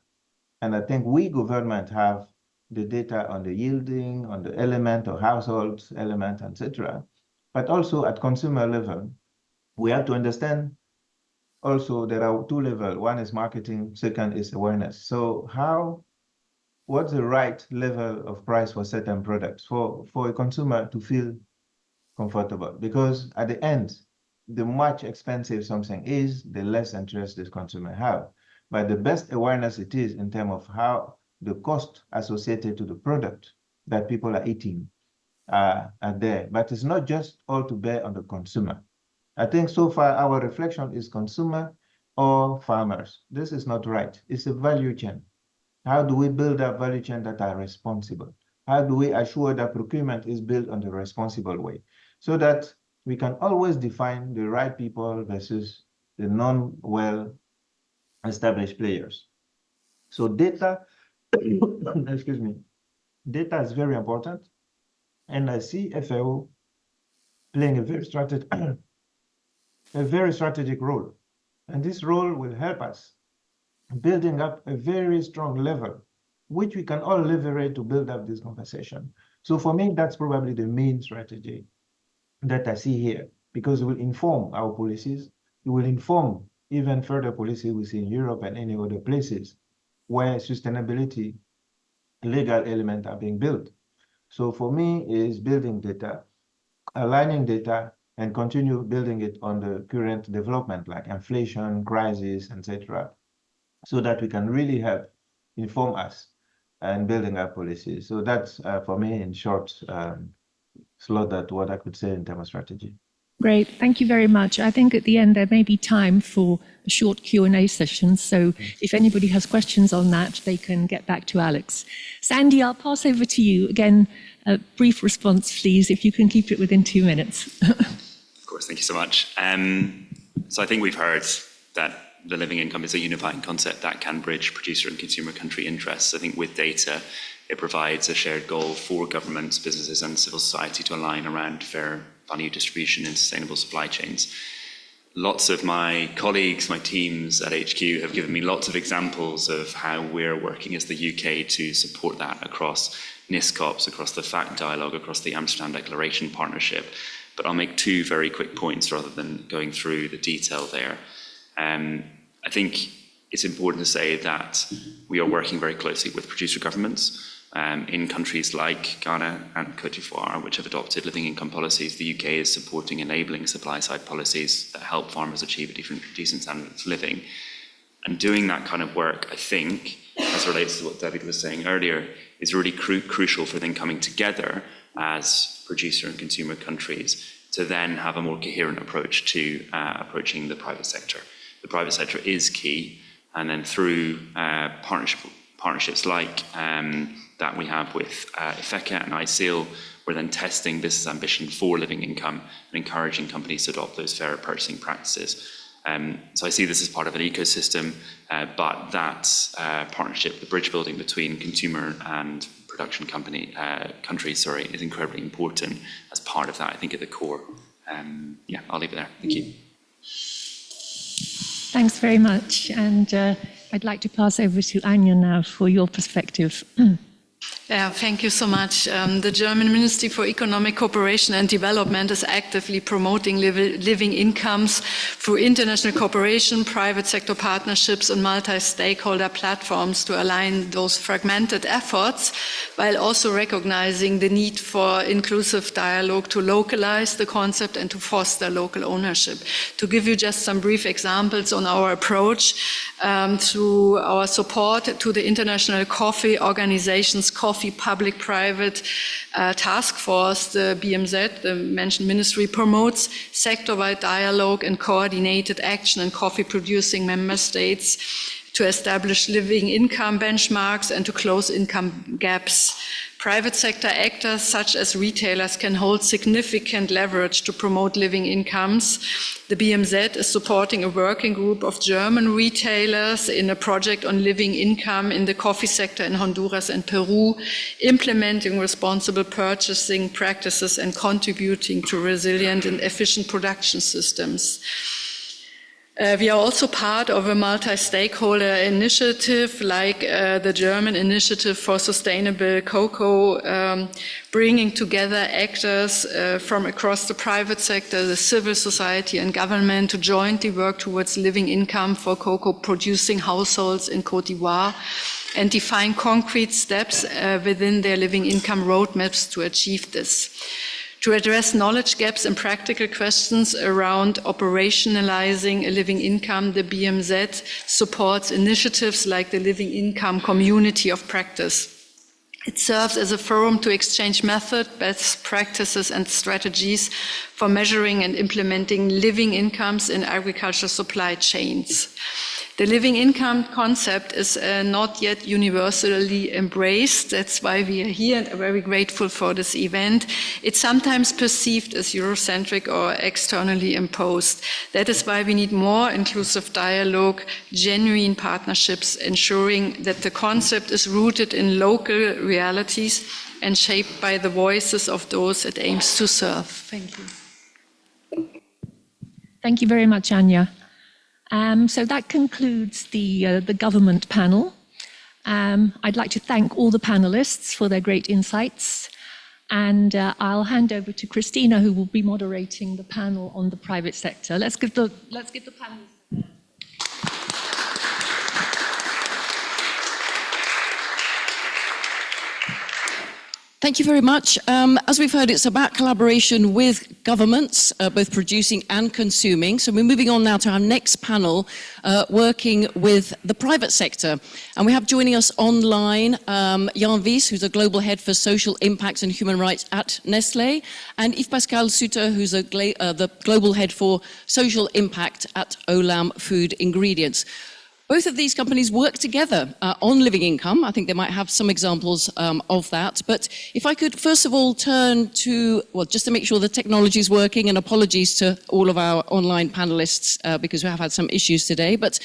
Speaker 7: And I think we government have the data on the yielding, on the element or household element, etc. But also at consumer level, we have to understand also there are two levels. One is marketing, second is awareness. So what's the right level of price for certain products for a consumer to feel comfortable? Because at the end, the much expensive something is, the less interest this consumer have. But the best awareness it is in terms of how the cost associated to the product that people are eating are there. But it's not just all to bear on the consumer. I think so far our reflection is consumer or farmers. This is not right. It's a value chain. How do we build a value chain that are responsible? How do we assure that procurement is built on the responsible way so that we can always define the right people versus the non-well-established players? So data, excuse me, data is very important. And I see FAO playing a very strategic role. And this role will help us building up a very strong level, which we can all leverage to build up this conversation. So for me, that's probably the main strategy that I see here, because it will inform our policies. It will inform even further policy we see in Europe and any other places where sustainability legal elements are being built. So for me, is building data, aligning data, and continue building it on the current development like inflation, crisis, etc., so that we can really help inform us and building our policies. So that's for me in short, slot that what I could say in terms of strategy.
Speaker 1: Great, thank you very much. I think at the end there may be time for a short Q&A session, so if anybody has questions on that, they can get back to Alex. Sandy, I'll pass over to you. Again, a brief response, please, if you can keep it within 2 minutes.
Speaker 8: Of course, thank you so much. So I think we've heard that the living income is a unifying concept that can bridge producer and consumer country interests. I think with data, it provides a shared goal for governments, businesses and civil society to align around fair value distribution and sustainable supply chains. Lots of my colleagues, my teams at HQ have given me lots of examples of how we're working as the UK to support that across NISCOPs, across the FACT dialogue, across the Amsterdam Declaration partnership. But I'll make 2 very quick points rather than going through the detail there. I think it's important to say that we are working very closely with producer governments in countries like Ghana and Cote d'Ivoire, which have adopted living income policies. The UK is supporting enabling supply-side policies that help farmers achieve a decent standard of living. And doing that kind of work, I think, as relates to what David was saying earlier, is really crucial for then coming together as producer and consumer countries to then have a more coherent approach to approaching the private sector. The private sector is key, and then through partnerships like that we have with IFECA and ISEAL, we're then testing business ambition for living income and encouraging companies to adopt those fairer purchasing practices. So I see this as part of an ecosystem, but that partnership, the bridge building between consumer and production countries, is incredibly important as part of that, I think, at the core. Yeah, I'll leave it there. Thank you.
Speaker 1: Thanks very much. And I'd like to pass over to Anja now for your perspective.
Speaker 9: Thank you so much. The German Ministry for Economic Cooperation and Development is actively promoting living incomes through international cooperation, private sector partnerships and multi-stakeholder platforms to align those fragmented efforts, while also recognizing the need for inclusive dialogue to localize the concept and to foster local ownership. To give you just some brief examples on our approach, through our support to the International Coffee Organization's Coffee Public-Private Task Force, the BMZ, the mentioned ministry, promotes sector-wide dialogue and coordinated action in coffee-producing member states to establish living income benchmarks and to close income gaps. Private sector actors, such as retailers, can hold significant leverage to promote living incomes. The BMZ is supporting a working group of German retailers in a project on living income in the coffee sector in Honduras and Peru, implementing responsible purchasing practices and contributing to resilient and efficient production systems. We are also part of a multi-stakeholder initiative like the German Initiative for Sustainable Cocoa, bringing together actors from across the private sector, the civil society and government to jointly work towards living income for cocoa producing households in Côte d'Ivoire and define concrete steps within their living income roadmaps to achieve this. To address knowledge gaps and practical questions around operationalizing a living income, the BMZ supports initiatives like the Living Income Community of Practice. It serves as a forum to exchange method, best practices and strategies for measuring and implementing living incomes in agricultural supply chains. The living income concept is not yet universally embraced. That's why we are here and are very grateful for this event. It's sometimes perceived as Eurocentric or externally imposed. That is why we need more inclusive dialogue, genuine partnerships, ensuring that the concept is rooted in local realities and shaped by the voices of those it aims to serve. Thank you.
Speaker 1: Thank you very much, Anya. So that concludes the government panel. I'd like to thank all the panelists for their great insights. And I'll hand over to Christina, who will be moderating the panel on the private sector. Let's give the panelists a hand.
Speaker 4: Thank you very much. As we've heard, it's about collaboration with governments, both producing and consuming. So we're moving on now to our next panel, working with the private sector. And we have joining us online Jan Wies, who's a global head for social impacts and human rights at Nestlé, and Yves-Pascal Suter, who's the global head for social impact at Olam Food Ingredients. Both of these companies work together on living income. I think they might have some examples of that. But if I could first of all turn to, well, just to make sure the technology is working, and apologies to all of our online panelists because we have had some issues today. But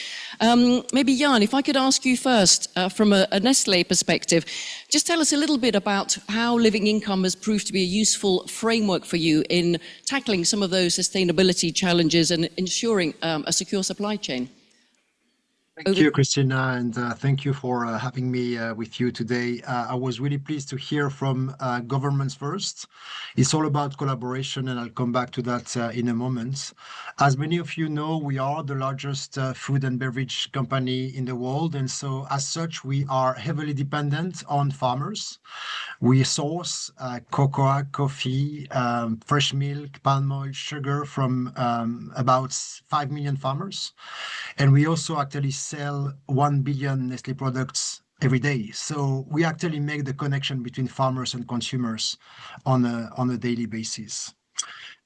Speaker 4: maybe Jan, if I could ask you first from a Nestlé perspective, just tell us a little bit about how living income has proved to be a useful framework for you in tackling some of those sustainability challenges and ensuring a secure supply chain.
Speaker 10: Thank you, Christina, and thank you for having me with you today. I was really pleased to hear from governments first. It's all about collaboration, and I'll come back to that in a moment. As many of you know, we are the largest food and beverage company in the world, and so as such, we are heavily dependent on farmers. We source cocoa, coffee, fresh milk, palm oil, sugar from about 5 million farmers. And we also actually sell 1 billion Nestlé products every day. So we actually make the connection between farmers and consumers on a daily basis.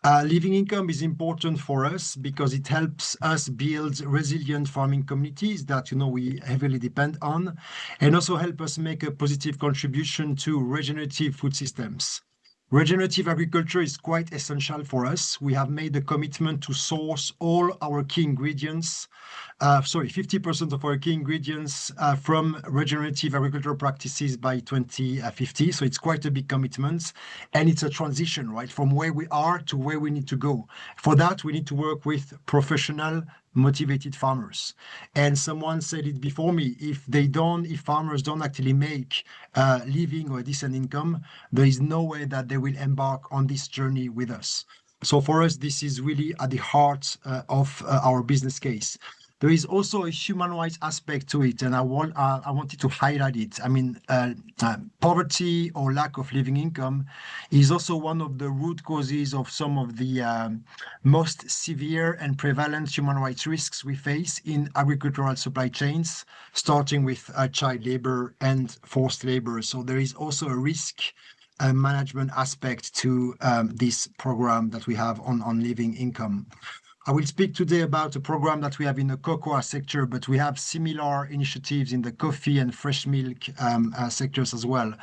Speaker 10: Living income is important for us because it helps us build resilient farming communities that we heavily depend on, and also help us make a positive contribution to regenerative food systems. Regenerative agriculture is quite essential for us. We have made a commitment to source all our key ingredients, 50% of our key ingredients from regenerative agricultural practices by 2050. So it's quite a big commitment, and it's a transition, right, from where we are to where we need to go. For that, we need to work with professional, motivated farmers. And someone said it before me, if farmers don't actually make a living or a decent income, there is no way that they will embark on this journey with us. So for us, this is really at the heart of our business case. There is also a human rights aspect to it, and I wanted to highlight it. I mean, poverty or lack of living income is also one of the root causes of some of the most severe and prevalent human rights risks we face in agricultural supply chains, starting with child labor and forced labor. So there is also a risk management aspect to this program that we have on living income. I will speak today about a program that we have in the cocoa sector, but we have similar initiatives in the coffee and fresh milk sectors as well.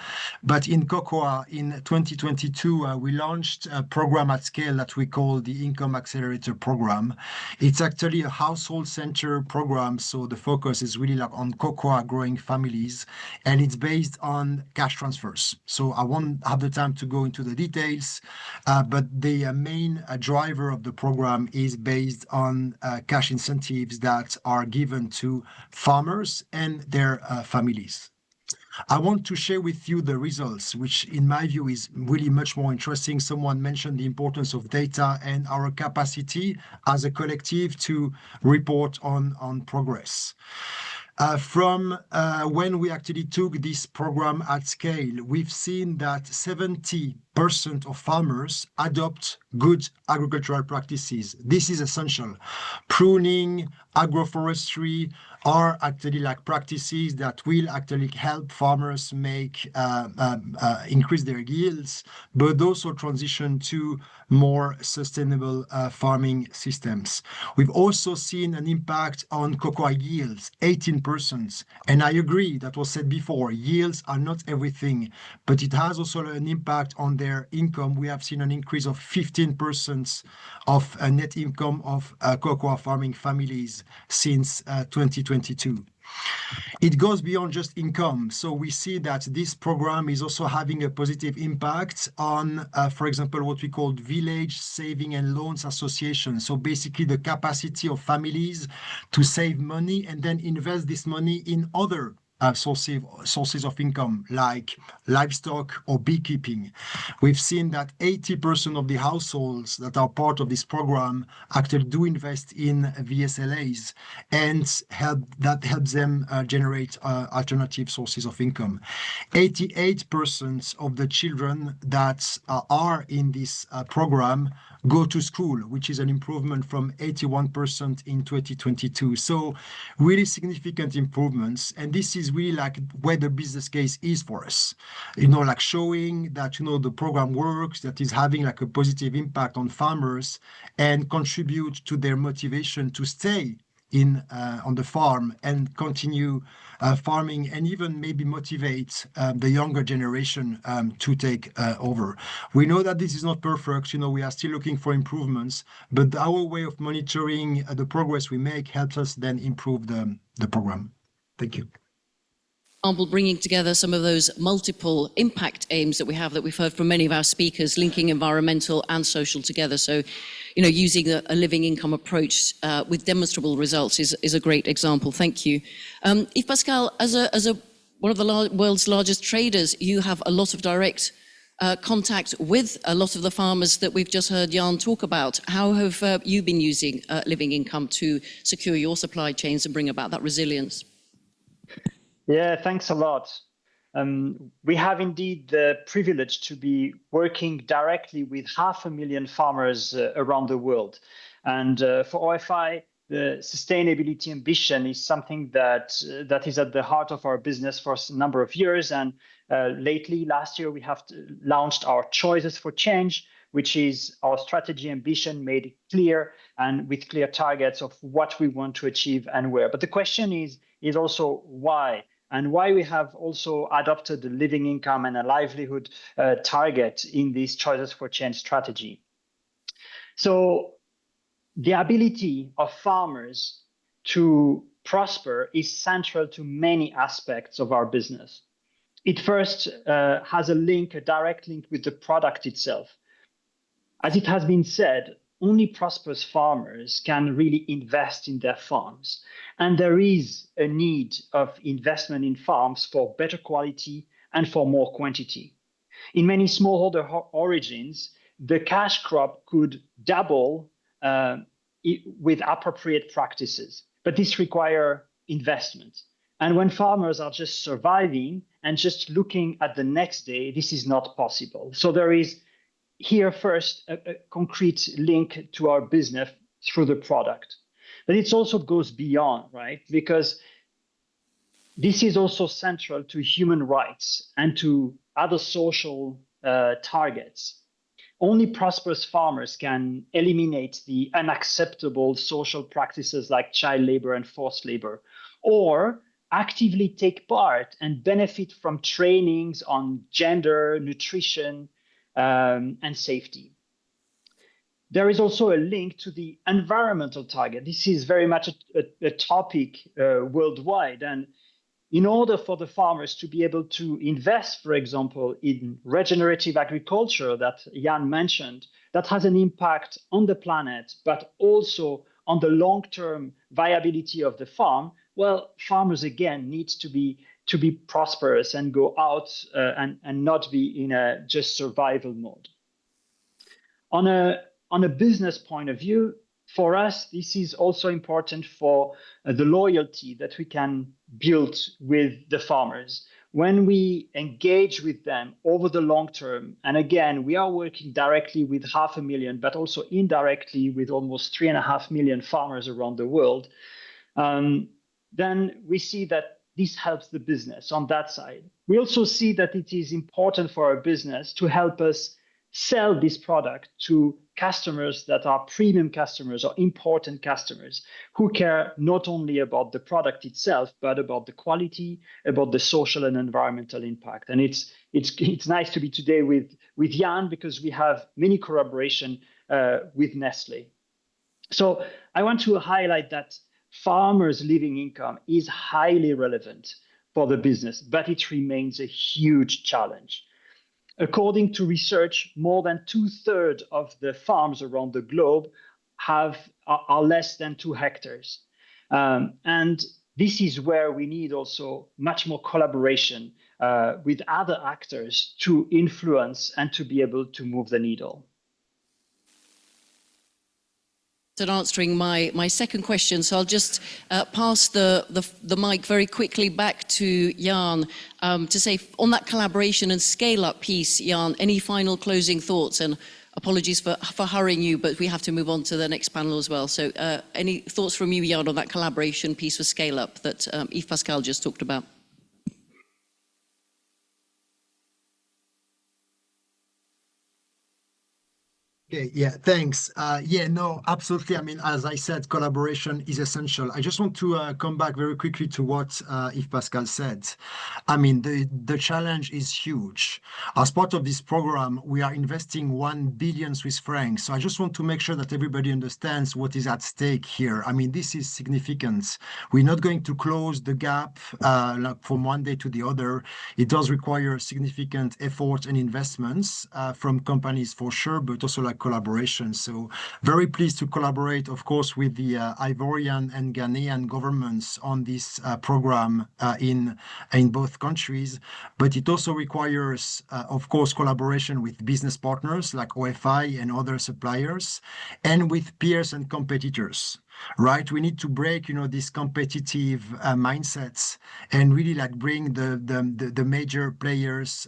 Speaker 10: But in cocoa, in 2022, we launched a program at scale that we call the Income Accelerator Program. It's actually a household center program, so the focus is really like on cocoa growing families, and it's based on cash transfers. So I won't have the time to go into the details, but the main driver of the program is based on cash incentives that are given to farmers and their families. I want to share with you the results, which in my view is really much more interesting. Someone mentioned the importance of data and our capacity as a collective to report on progress. From when we actually took this program at scale, we've seen that 70% of farmers adopt good agricultural practices. This is essential. Pruning, agroforestry are actually like practices that will actually help farmers make increase their yields, but also transition to more sustainable farming systems. We've also seen an impact on cocoa yields, 18%. And I agree, that was said before, yields are not everything, but it has also an impact on their income. We have seen an increase of 15% of net income of cocoa farming families since 2022. It goes beyond just income. So we see that this program is also having a positive impact on, for example, what we call Village Saving and Loans Association. So basically the capacity of families to save money and then invest this money in other sources of income like livestock or beekeeping. We've seen that 80% of the households that are part of this program actually do invest in VSLAs, and that helps them generate alternative sources of income. 88% of the children that are in this program go to school, which is an improvement from 81% in 2022. So really significant improvements. And this is really like where the business case is for us, like showing that, the program works, that is having like a positive impact on farmers and contribute to their motivation to stay on the farm and continue farming, and even maybe motivate the younger generation to take over. We know that this is not perfect. We are still looking for improvements, but our way of monitoring the progress we make helps us then improve the program. Thank you.
Speaker 4: Bringing together some of those multiple impact aims that we've heard from many of our speakers, linking environmental and social together. So, using a living income approach with demonstrable results is a great example. Thank you. Yves Pascal, as one of the world's largest traders, you have a lot of direct contact with a lot of the farmers that we've just heard Jan talk about. How have you been using living income to secure your supply chains and bring about that resilience?
Speaker 11: Yeah, thanks a lot. We have indeed the privilege to be working directly with 500,000 farmers around the world. And for OFI, the sustainability ambition is something that is at the heart of our business for a number of years. And last year, we have launched our Choices for Change, which is our strategy ambition made clear and with clear targets of what we want to achieve and where. But the question is also why. And why we have also adopted the living income and a livelihood target in this Choices for Change strategy. So the ability of farmers to prosper is central to many aspects of our business. It first has a direct link with the product itself. As it has been said, only prosperous farmers can really invest in their farms. And there is a need of investment in farms for better quality and for more quantity. In many smallholder origins, the cash crop could double with appropriate practices, but this requires investment. And when farmers are just surviving and just looking at the next day, this is not possible. So there is here first a concrete link to our business through the product. But it also goes beyond, right? Because this is also central to human rights and to other social targets. Only prosperous farmers can eliminate the unacceptable social practices like child labor and forced labor, or actively take part and benefit from trainings on gender, nutrition, and safety. There is also a link to the environmental target. This is very much a topic worldwide. And in order for the farmers to be able to invest, for example, in regenerative agriculture that Jan mentioned, that has an impact on the planet, but also on the long-term viability of the farm, well, farmers again need to be prosperous and go out and not be in a just survival mode. On a business point of view, for us, this is also important for the loyalty that we can build with the farmers. When we engage with them over the long term, and again, we are working directly with 500,000, but also indirectly with almost 3.5 million farmers around the world, then we see that this helps the business on that side. We also see that it is important for our business to help us sell this product to customers that are premium customers or important customers who care not only about the product itself, but about the quality, about the social and environmental impact. And it's nice to be today with Jan because we have many collaboration with Nestle. So I want to highlight that farmers' living income is highly relevant for the business, but it remains a huge challenge. According to research, more than 2/3 of the farms around the globe are less than 2 hectares. And this is where we need also much more collaboration with other actors to influence and to be able to move the needle.
Speaker 4: And answering my second question, so I'll just pass the mic very quickly back to Jan to say on that collaboration and scale-up piece, Jan, any final closing thoughts? And apologies for hurrying you, but we have to move on to the next panel as well. So any thoughts from you, Jan, on that collaboration piece for scale-up that Yves Pascal just talked about?
Speaker 10: Okay, yeah, thanks. Yeah, no, absolutely. I mean, as I said, collaboration is essential. I just want to come back very quickly to what Yves Pascal said. I mean, the challenge is huge. As part of this program, we are investing 1 billion Swiss francs. So I just want to make sure that everybody understands what is at stake here. I mean, this is significant. We're not going to close the gap like from one day to the other. It does require significant effort and investments from companies for sure, but also like collaboration. So very pleased to collaborate, of course, with the Ivorian and Ghanaian governments on this program in both countries. But it also requires, of course, collaboration with business partners like OFI and other suppliers, and with peers and competitors. Right, we need to break, these competitive mindsets and really like bring the major players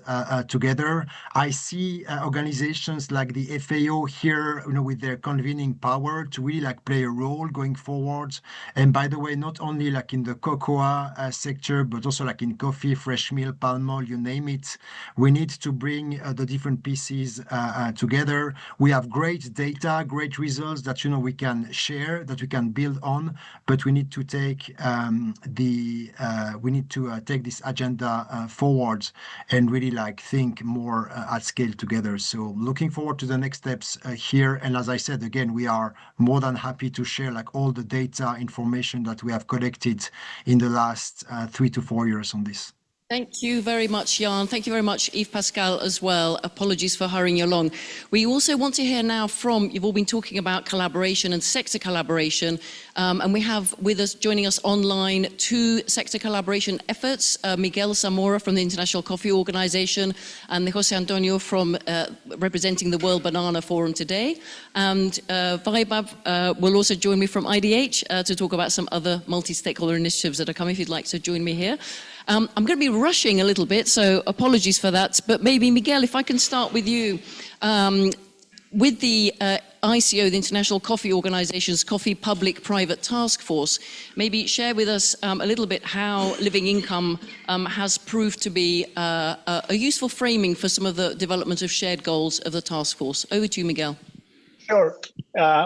Speaker 10: together. I see organizations like the FAO here, with their convening power to really like play a role going forward. And by the way, not only like in the cocoa sector, but also like in coffee, fresh milk, palm oil, you name it. We need to bring the different pieces together. We have great data, great results that we can share, that we can build on, but we need to take take this agenda forward and really like think more at scale together. So looking forward to the next steps here. And as I said, again, we are more than happy to share like all the data information that we have collected in the last 3 to 4 years on this.
Speaker 4: Thank you very much, Jan. Thank you very much, Yves Pascal, as well. Apologies for hurrying you along. We also want to hear now from, you've all been talking about collaboration and sector collaboration, and we have with us, joining us online, 2 sector collaboration efforts, Miguel Zamora from the International Coffee Organization and Jose Antonio from representing the World Banana Forum today. And Vaibhav will also join me from IDH to talk about some other multi-stakeholder initiatives that are coming, if you'd like to join me here. I'm going to be rushing a little bit, so apologies for that. But maybe, Miguel, if I can start with you. With the ICO, the International Coffee Organization's Coffee Public-Private Task Force. Maybe share with us a little bit how living income has proved to be a useful framing for some of the development of shared goals of the task force. Over to you, Miguel.
Speaker 12: Sure.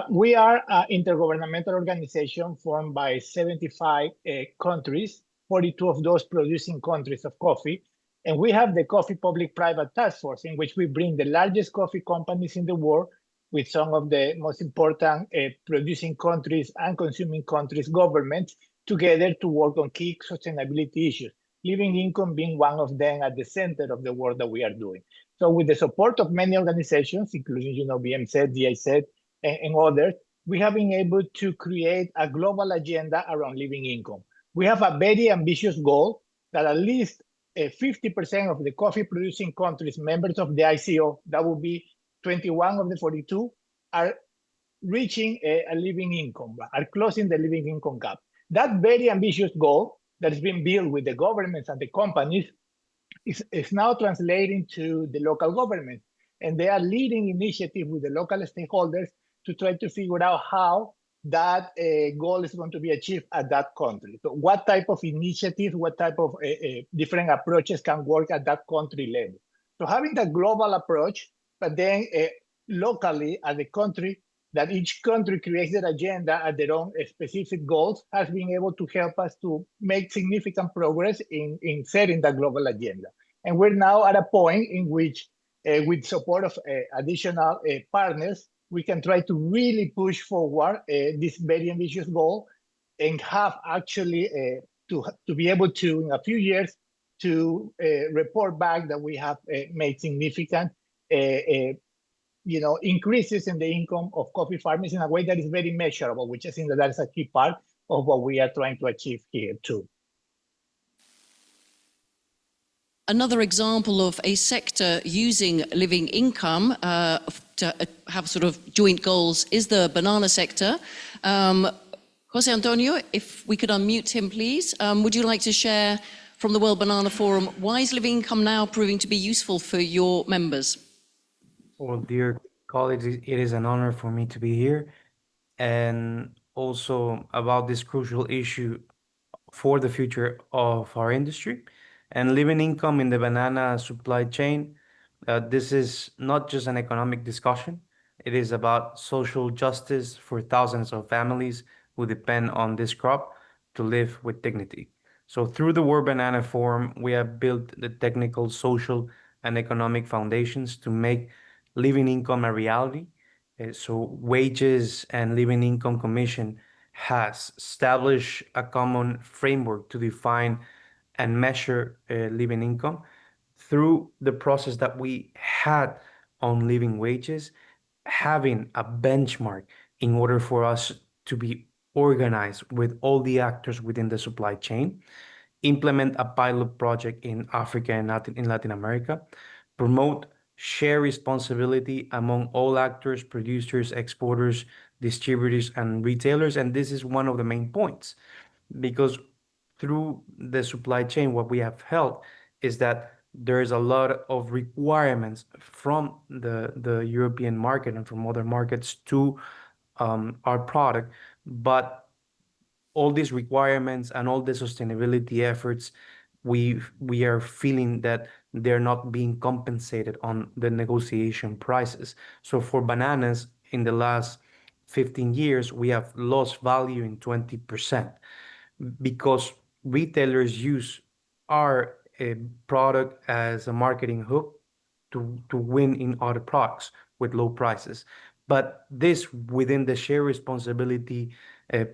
Speaker 12: We are an intergovernmental organization formed by 75 countries, 42 of those producing countries of coffee. And we have the Coffee Public-Private Task Force, in which we bring the largest coffee companies in the world with some of the most important producing countries and consuming countries' governments together to work on key sustainability issues, living income being one of them at the center of the work that we are doing. So with the support of many organizations, including BMZ, GIZ, and others, we have been able to create a global agenda around living income. We have a very ambitious goal that at least 50% of the coffee producing countries, members of the ICO, that will be 21 of the 42, are reaching a living income, are closing the living income gap. That very ambitious goal that has been built with the governments and the companies is now translating to the local government. And they are leading initiatives with the local stakeholders to try to figure out how that goal is going to be achieved at that country. So what type of initiatives, what type of different approaches can work at that country level. So having a global approach, but then locally at the country, that each country creates their agenda at their own specific goals, has been able to help us to make significant progress in setting the global agenda. And we're now at a point in which, with support of additional partners, we can try to really push forward this very ambitious goal and have actually to be able to, in a few years, to report back that we have made significant increases in the income of coffee farmers in a way that is very measurable, which I think that is a key part of what we are trying to achieve here too.
Speaker 4: Another example of a sector using living income to have sort of joint goals is the banana sector. Jose Antonio, if we could unmute him, please. Would you like to share from the World Banana Forum, why is living income now proving to be useful for your members?
Speaker 13: Well, dear colleagues, it is an honor for me to be here, and also about this crucial issue for the future of our industry and living income in the banana supply chain. This is not just an economic discussion. It is about social justice for thousands of families who depend on this crop to live with dignity. So through the World Banana Forum, we have built the technical, social, and economic foundations to make living income a reality. So Wages and Living Income Commission has established a common framework to define and measure living income through the process that we had on living wages, having a benchmark in order for us to be organized with all the actors within the supply chain, implement a pilot project in Africa and in Latin America, promote share responsibility among all actors, producers, exporters, distributors, and retailers. And this is one of the main points, because through the supply chain, what we have held is that there is a lot of requirements from the European market and from other markets to our product. But all these requirements and all the sustainability efforts, we are feeling that they're not being compensated on the negotiation prices. So for bananas, in the last 15 years, we have lost value in 20% because retailers use our product as a marketing hook to win in other products with low prices. But this within the share responsibility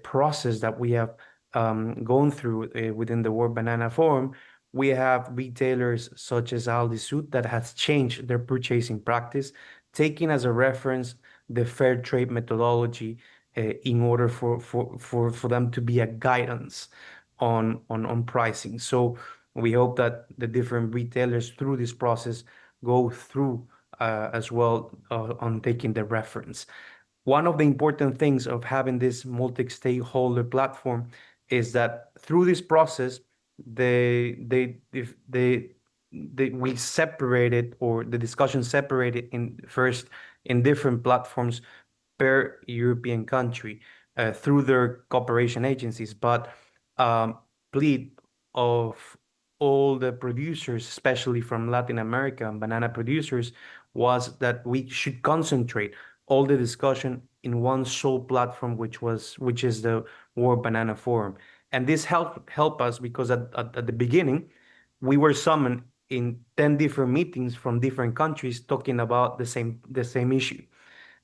Speaker 13: process that we have gone through within the World Banana Forum, we have retailers such as Aldi Süd that has changed their purchasing practice, taking as a reference the fair trade methodology in order for them to be a guidance on pricing. So we hope that the different retailers through this process go through as well on taking the reference. One of the important things of having this multi-stakeholder platform is that through this process, we separated, or the discussion separated in first in different platforms per European country through their cooperation agencies, but plea of all the producers, especially from Latin America and banana producers, was that we should concentrate all the discussion in one sole platform, which is the World Banana Forum. And this helped us because at the beginning, we were summoned in 10 different meetings from different countries talking about the same issue.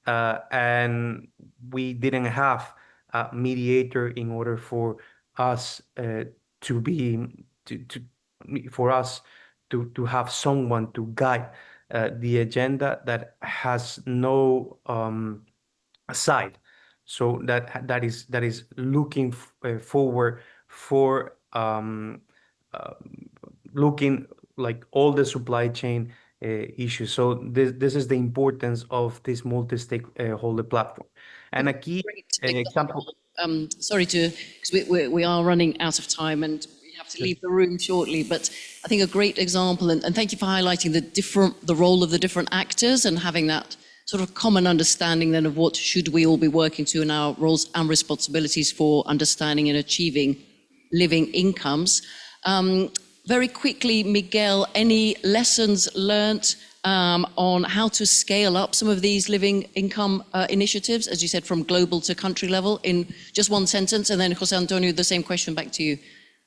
Speaker 13: And we didn't have a mediator in order for us to have someone to guide the agenda that has no side. So that is looking forward for looking like all the supply chain issues. So this is the importance of this multi-stakeholder platform. And a key example.
Speaker 4: Sorry to, because we are running out of time and we have to leave the room shortly, but I think a great example, and thank you for highlighting the role of the different actors and having that sort of common understanding then of what should we all be working to in our roles and responsibilities for understanding and achieving living incomes. Very quickly, Miguel, any lessons learnt on how to scale up some of these living income initiatives, as you said, from global to country level, in just one sentence? And then, Jose Antonio, the same question back to you.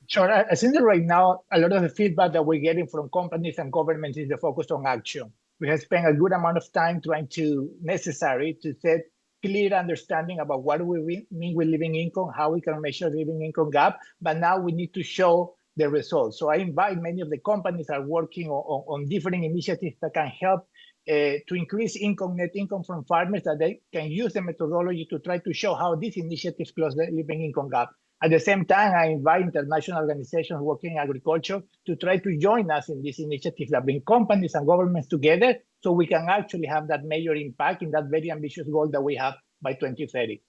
Speaker 12: Sure. I think that right now, a lot of the feedback that we're getting from companies and governments is the focus on action. We have spent a good amount of time trying to set clear understanding about what we mean with living income, how we can measure the living income gap, but now we need to show the results. So I invite many of the companies that are working on different initiatives that can help to increase net income from farmers, that they can use the methodology to try to show how these initiatives close the living income gap. At the same time, I invite international organizations working in agriculture to try to join us in this initiative that bring companies and governments together so we can actually have that major impact in that very ambitious goal that we have by 2030.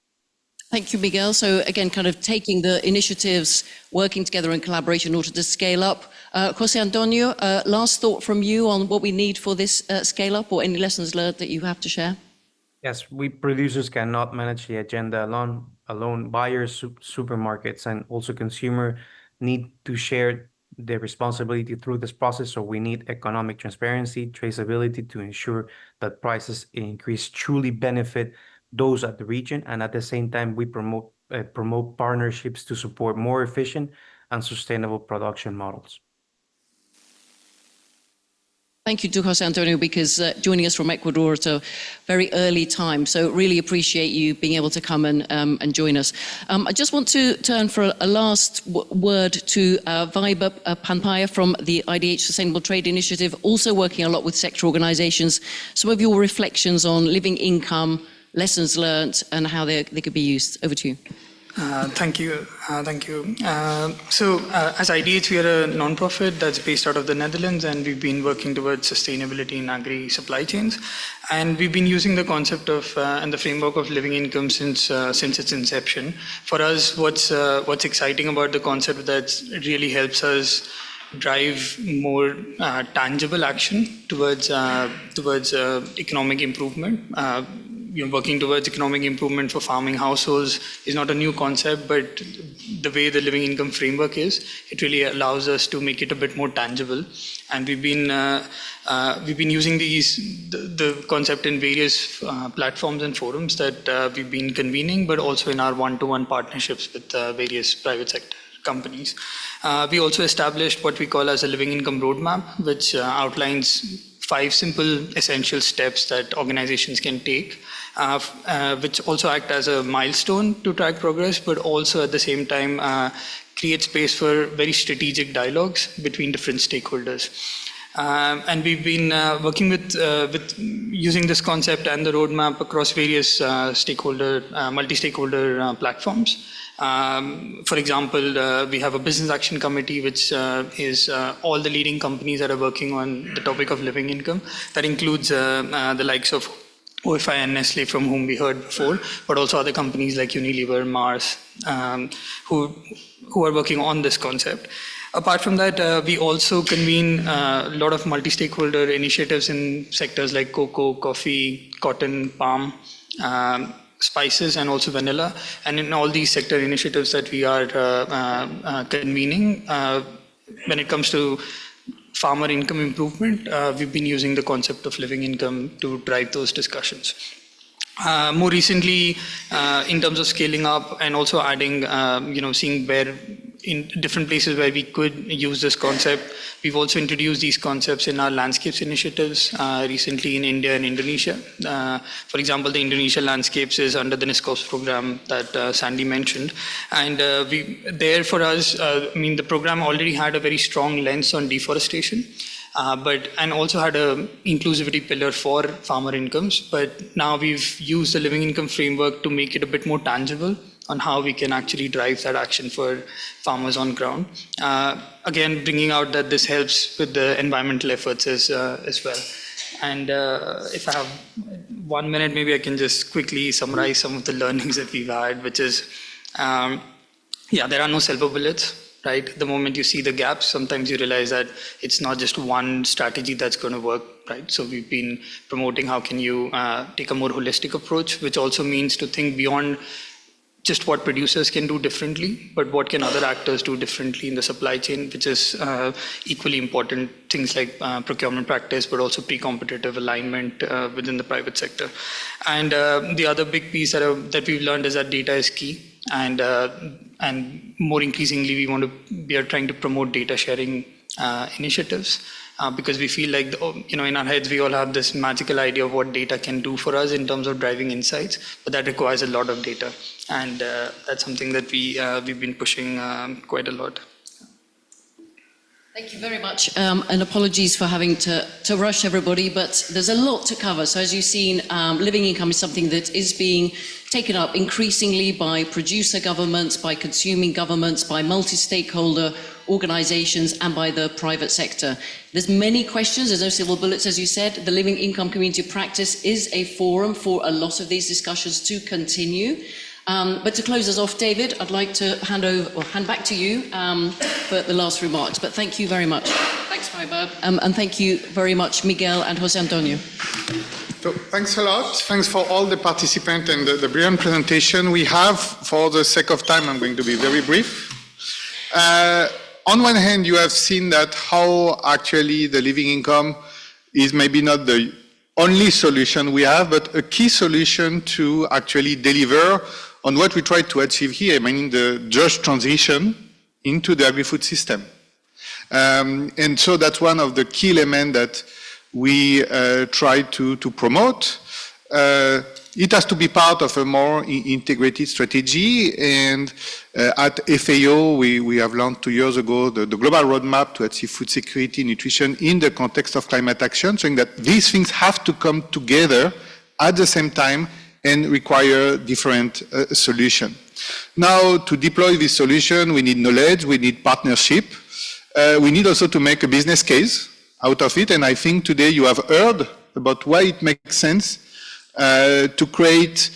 Speaker 4: Thank you, Miguel. So again, kind of taking the initiatives, working together in collaboration in order to scale up. Jose Antonio, last thought from you on what we need for this scale up, or any lessons learned that you have to share?
Speaker 13: Yes, we producers cannot manage the agenda alone. Buyers, supermarkets, and also consumer need to share the responsibility through this process. So we need economic transparency, traceability to ensure that prices increase truly benefit those at the region, and at the same time we promote partnerships to support more efficient and sustainable production models.
Speaker 4: Thank you to Jose Antonio, because joining us from Ecuador at a very early time. So really appreciate you being able to come and join us. I just want to turn for a last word to Vaiba Pampaya from the IDH Sustainable Trade Initiative, also working a lot with sector organizations. Some of your reflections on living income, lessons learned, and how they could be used. Over to you.
Speaker 14: Thank you. So as IDH, we are a non-profit that's based out of the Netherlands, and we've been working towards sustainability in agri supply chains. And we've been using the concept of and the framework of living income since its inception. For us, what's exciting about the concept that really helps us drive more tangible action towards economic improvement. Working towards economic improvement for farming households is not a new concept, but the way the living income framework is, it really allows us to make it a bit more tangible. And we've been using the concept in various platforms and forums that we've been convening, but also in our one-to-one partnerships with various private sector companies. We also established what we call as a living income roadmap, which outlines 5 simple essential steps that organizations can take, which also act as a milestone to track progress, but also at the same time create space for very strategic dialogues between different stakeholders. And we've been working with using this concept and the roadmap across various multi-stakeholder platforms. For example, we have a business action committee, which is all the leading companies that are working on the topic of living income. That includes the likes of OFI and Nestle, from whom we heard before, but also other companies like Unilever, Mars, who are working on this concept. Apart from that, we also convene a lot of multi-stakeholder initiatives in sectors like cocoa, coffee, cotton, palm, spices and also vanilla. And in all these sector initiatives that we are convening, when it comes to farmer income improvement, we've been using the concept of living income to drive those discussions. More recently, in terms of scaling up and also adding, seeing where in different places where we could use this concept, we've also introduced these concepts in our landscapes initiatives recently in India and Indonesia. For example, the Indonesia landscapes is under the NISCOPS program that Sandy mentioned. And there for us, the program already had a very strong lens on deforestation. And also had a inclusivity pillar for farmer incomes. But now we've used the living income framework to make it a bit more tangible on how we can actually drive that action for farmers on ground. Again, bringing out that this helps with the environmental efforts as well. And if I have 1 minute, maybe I can just quickly summarize some of the learnings that we've had, which is, there are no silver bullets. Right? The moment you see the gaps, sometimes you realize that it's not just one strategy that's going to work, right? So we've been promoting how can you take a more holistic approach, which also means to think beyond just what producers can do differently, but what can other actors do differently in the supply chain, which is equally important. Things like procurement practice, but also pre-competitive alignment within the private sector. And the other big piece that we've learned is that data is key. And more increasingly, we are trying to promote data sharing initiatives because we feel like in our heads we all have this magical idea of what data can do for us in terms of driving insights, but that requires a lot of data, and that's something that we've been pushing quite a lot.
Speaker 4: Thank you very much, and apologies for having to rush everybody, but there's a lot to cover. So as you've seen, living income is something that is being taken up increasingly by producer governments, by consuming governments, by multi-stakeholder organizations, and by the private sector. There's many questions, there's no silver bullets, as you said. The Living Income Community Practice is a forum for a lot of these discussions to continue. But to close us off, David, I'd like to hand back to you for the last remarks. But thank you very much. Thanks, Maribel. And thank you very much, Miguel and Jose Antonio.
Speaker 2: So thanks a lot. Thanks for all the participants and the brilliant presentation we have. For the sake of time, I'm going to be very brief. On one hand, you have seen that how actually the living income is maybe not the only solution we have, but a key solution to actually deliver on what we try to achieve here, meaning the just transition into the agri-food system. And so that's one of the key elements that we try to promote. It has to be part of a more integrated strategy, and at FAO we have launched 2 years ago the global roadmap to achieve food security, nutrition in the context of climate action, showing that these things have to come together at the same time and require different solutions. Now, to deploy this solution, we need knowledge, we need partnership, we need also to make a business case out of it, and I think today you have heard about why it makes sense to create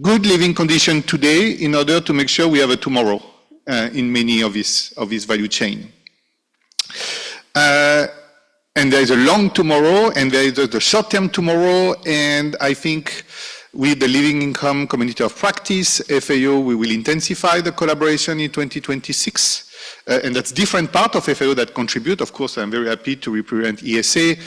Speaker 2: good living conditions today in order to make sure we have a tomorrow in many of this value chain. And there is a long tomorrow, and there is the short-term tomorrow, and I think with the Living Income Community of Practice, FAO, we will intensify the collaboration in 2026. And that's different part of FAO that contribute. Of course, I'm very happy to represent ESA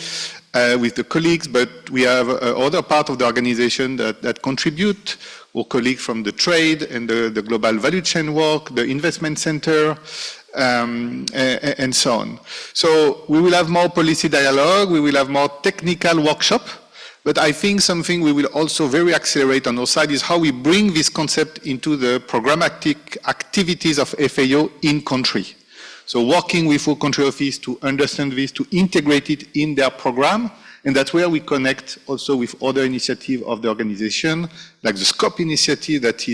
Speaker 2: with the colleagues, but we have other part of the organization that contribute, our colleagues from the trade and the global value chain work, the investment center, and so on. So we will have more policy dialogue, we will have more technical workshop, but I think something we will also very accelerate on our side is how we bring this concept into the programmatic activities of FAO in country. So working with our country office to understand this, to integrate it in their program, and that's where we connect also with other initiatives of the organization, like the SCOPE initiative that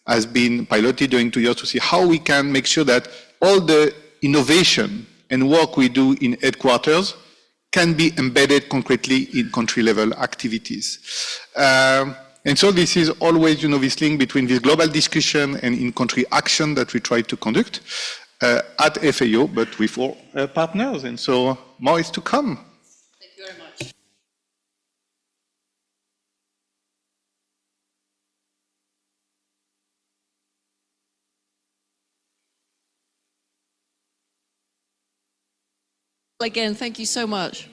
Speaker 2: has been piloted during 2 years to see how we can make sure that all the innovation and work we do in headquarters can be embedded concretely in country-level activities. And so this is always, this link between this global discussion and in-country action that we try to conduct at FAO, but with our partners. And so more is to come.
Speaker 4: Thank you very much. Again, thank you so much.